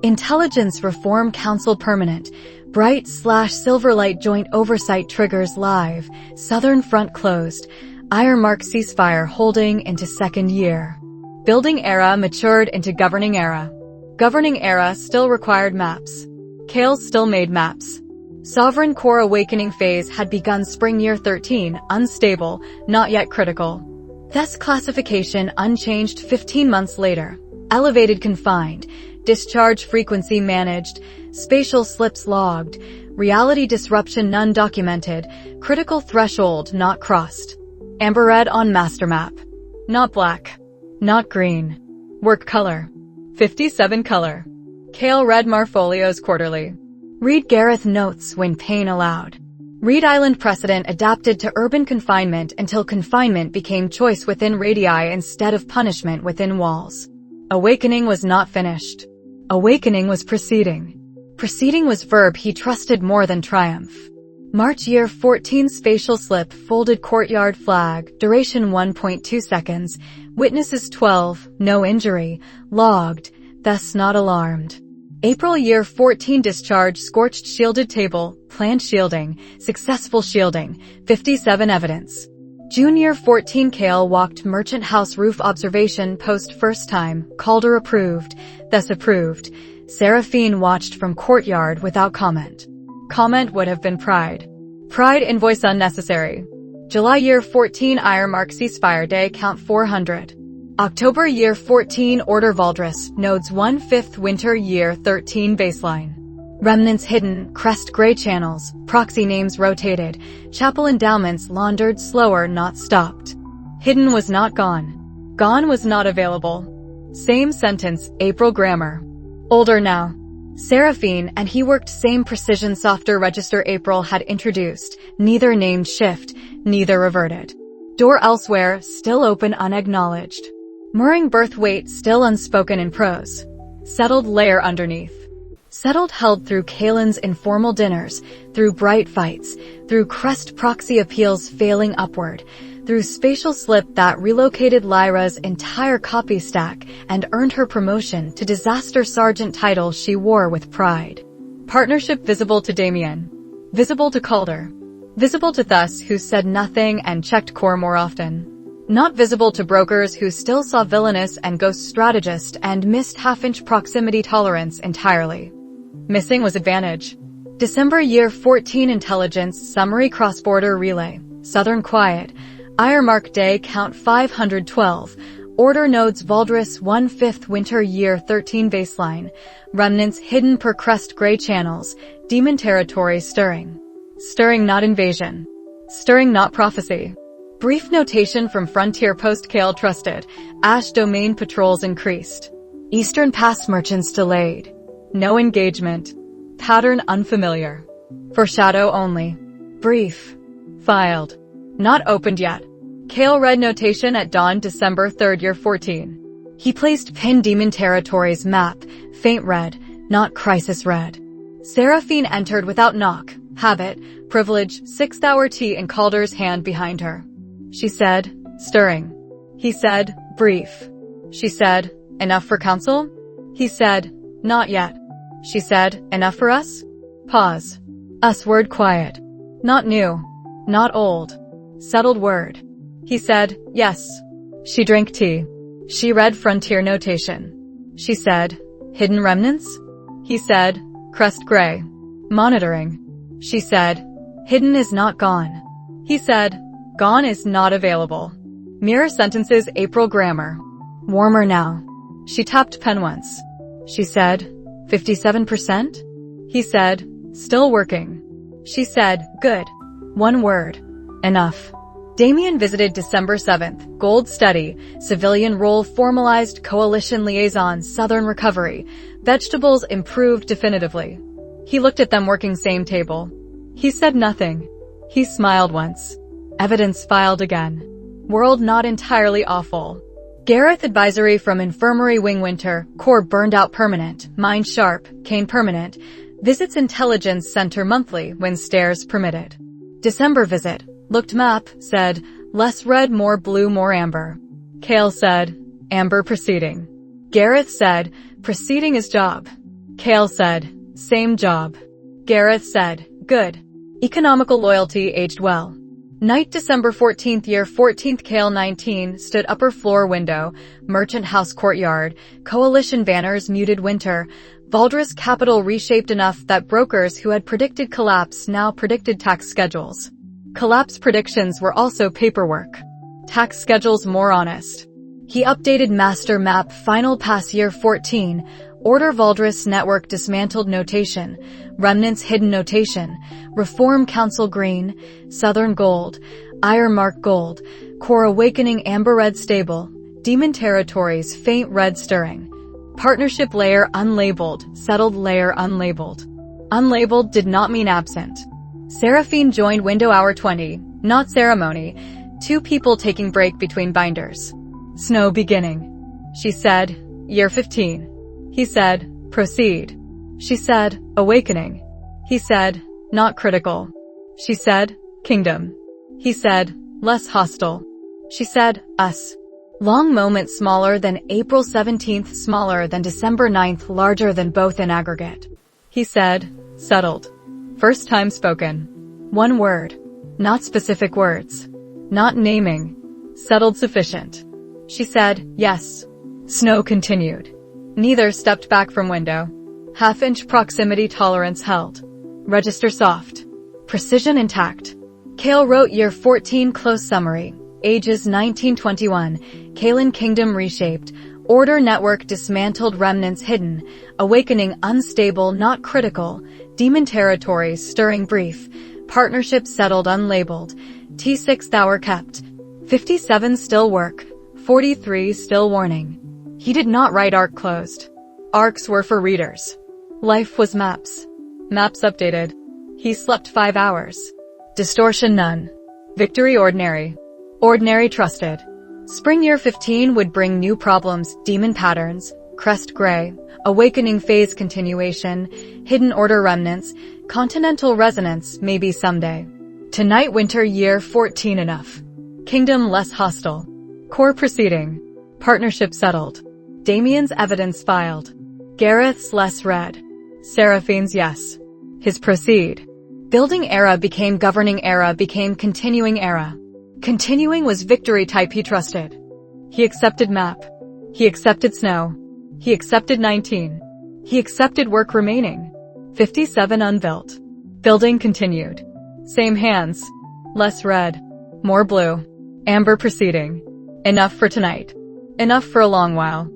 Intelligence Reform Council permanent, bright/silverlight joint oversight triggers live, Southern Front closed, Ironmark ceasefire holding into second year. Building era matured into governing era. Governing era still required maps. Kael still made maps. Sovereign core awakening phase had begun spring year 13, unstable, not yet critical. Thus classification unchanged 15 months later. Elevated confined, discharge frequency managed, spatial slips logged, reality disruption none documented, critical threshold not crossed. Amber red on master map. Not black. Not green. Work color. 57 color. Kael read Marfolios quarterly. Read Gareth notes when pain allowed. Read island precedent adapted to urban confinement until confinement became choice within radii instead of punishment within walls. Awakening was not finished. Awakening was proceeding. Proceeding was verb he trusted more than triumph. March year 14 spatial slip folded courtyard flag, duration 1.2 seconds, witnesses 12, no injury, logged, thus not alarmed. April year 14 discharge scorched shielded table, planned shielding, successful shielding, 57 evidence. June year 14 Kael walked merchant house roof observation post first time, Calder approved, thus approved. Seraphine watched from courtyard without comment. Comment would have been pride. Pride invoice unnecessary. July year 14 Ironmark ceasefire day count 400. October year 14 order Valdris, nodes 1/5 winter year 13 baseline. Remnants hidden, crest gray channels, proxy names rotated, chapel endowments laundered slower not stopped. Hidden was not gone. Gone was not available. Same sentence, April grammar. Older now. Seraphine and he worked same precision softer register April had introduced, neither named shift, neither reverted. Door elsewhere, still open unacknowledged. Mooring birth weight still unspoken in prose. Settled layer underneath. Settled held through Kaelin's informal dinners, through bright fights, through crest proxy appeals failing upward, through spatial slip that relocated Lyra's entire copy stack and earned her promotion to disaster sergeant title she wore with pride. Partnership visible to Damien. Visible to Calder. Visible to Thus who said nothing and checked core more often. Not visible to brokers who still saw villainous and ghost strategist and missed half-inch proximity tolerance entirely. Missing was advantage. December year 14 intelligence summary cross-border relay. Southern quiet. Ironmark day count 512. Order nodes Valdris 1/5 winter year 13 baseline. Remnants hidden per crest gray channels. Demon territory stirring. Stirring not invasion. Stirring not prophecy. Brief notation from Frontier Post Kael trusted. Ash domain patrols increased. Eastern Pass merchants delayed. No engagement. Pattern unfamiliar. Foreshadow only. Brief. Filed. Not opened yet. Kael read notation at dawn December 3rd year 14. He placed pin demon territories map, faint red, not crisis red. Seraphine entered without knock, habit, privilege, 6th hour tea in Calder's hand behind her. She said, stirring. He said, brief. She said, enough for council? He said, not yet. She said, enough for us? Pause. Us word quiet. Not new. Not old. Settled word. He said, yes. She drank tea. She read frontier notation. She said, hidden remnants? He said, crest gray. Monitoring. She said, hidden is not gone. He said, gone is not available. Mirror sentences April grammar. Warmer now. She tapped pen once. She said, 57%? He said, still working. She said, good. One word. Enough. Damien visited December 7th, gold study, civilian role formalized coalition liaison Southern recovery, vegetables improved definitively. He looked at them working same table. He said nothing. He smiled once. Evidence filed again. World not entirely awful. Gareth advisory from infirmary wing winter, core burned out permanent, mind sharp, cane permanent, visits intelligence center monthly when stairs permitted. December visit, looked map, said, less red more blue more amber. Kael said, amber proceeding. Gareth said, proceeding is job. Kael said, same job. Gareth said, good. Economical loyalty aged well. Night December 14th year 14th Kael 19 stood upper floor window, merchant house courtyard, coalition banners muted winter, Valdres capital reshaped enough that brokers who had predicted collapse now predicted tax schedules. Collapse predictions were also paperwork. Tax schedules more honest. He updated master map final pass year 14, order Valdres network dismantled notation, remnants hidden notation, reform council green, southern gold, ironmark gold, core awakening amber red stable, demon territories faint red stirring, partnership layer unlabeled, settled layer unlabeled. Unlabeled did not mean absent. Seraphine joined window hour 20, not ceremony, two people taking break between binders. Snow beginning. She said, year 15. He said, proceed. She said, awakening. He said, not critical. She said, kingdom. He said, less hostile. She said, us. Long moment smaller than April 17th, smaller than December 9th, larger than both in aggregate. He said, settled. First time spoken. One word. Not specific words. Not naming. Settled sufficient. She said, yes. Snow continued. Neither stepped back from window. Half-inch proximity tolerance held. Register soft. Precision intact. Kael wrote year 14 close summary. Ages 1921. Kaelan kingdom reshaped. Order network dismantled remnants hidden. Awakening unstable not critical. Demon territories stirring brief. Partnership settled unlabeled. T6th hour kept. 57 still work. 43 still warning. He did not write arc closed. Arcs were for readers. Life was maps. Maps updated. He slept 5 hours. Distortion none. Victory ordinary. Ordinary trusted. Spring year 15 would bring new problems, demon patterns, crest gray, awakening phase continuation, hidden order remnants, continental resonance maybe someday. Tonight winter year 14 enough. Kingdom less hostile. Core proceeding. Partnership settled. Damien's evidence filed. Gareth's less red. Seraphine's yes. His proceed. Building era became governing era became continuing era. Continuing was victory type he trusted. He accepted map. He accepted snow. He accepted 19. He accepted work remaining. 57 unbuilt. Building continued. Same hands. Less red. More blue. Amber proceeding. Enough for tonight. Enough for a long while.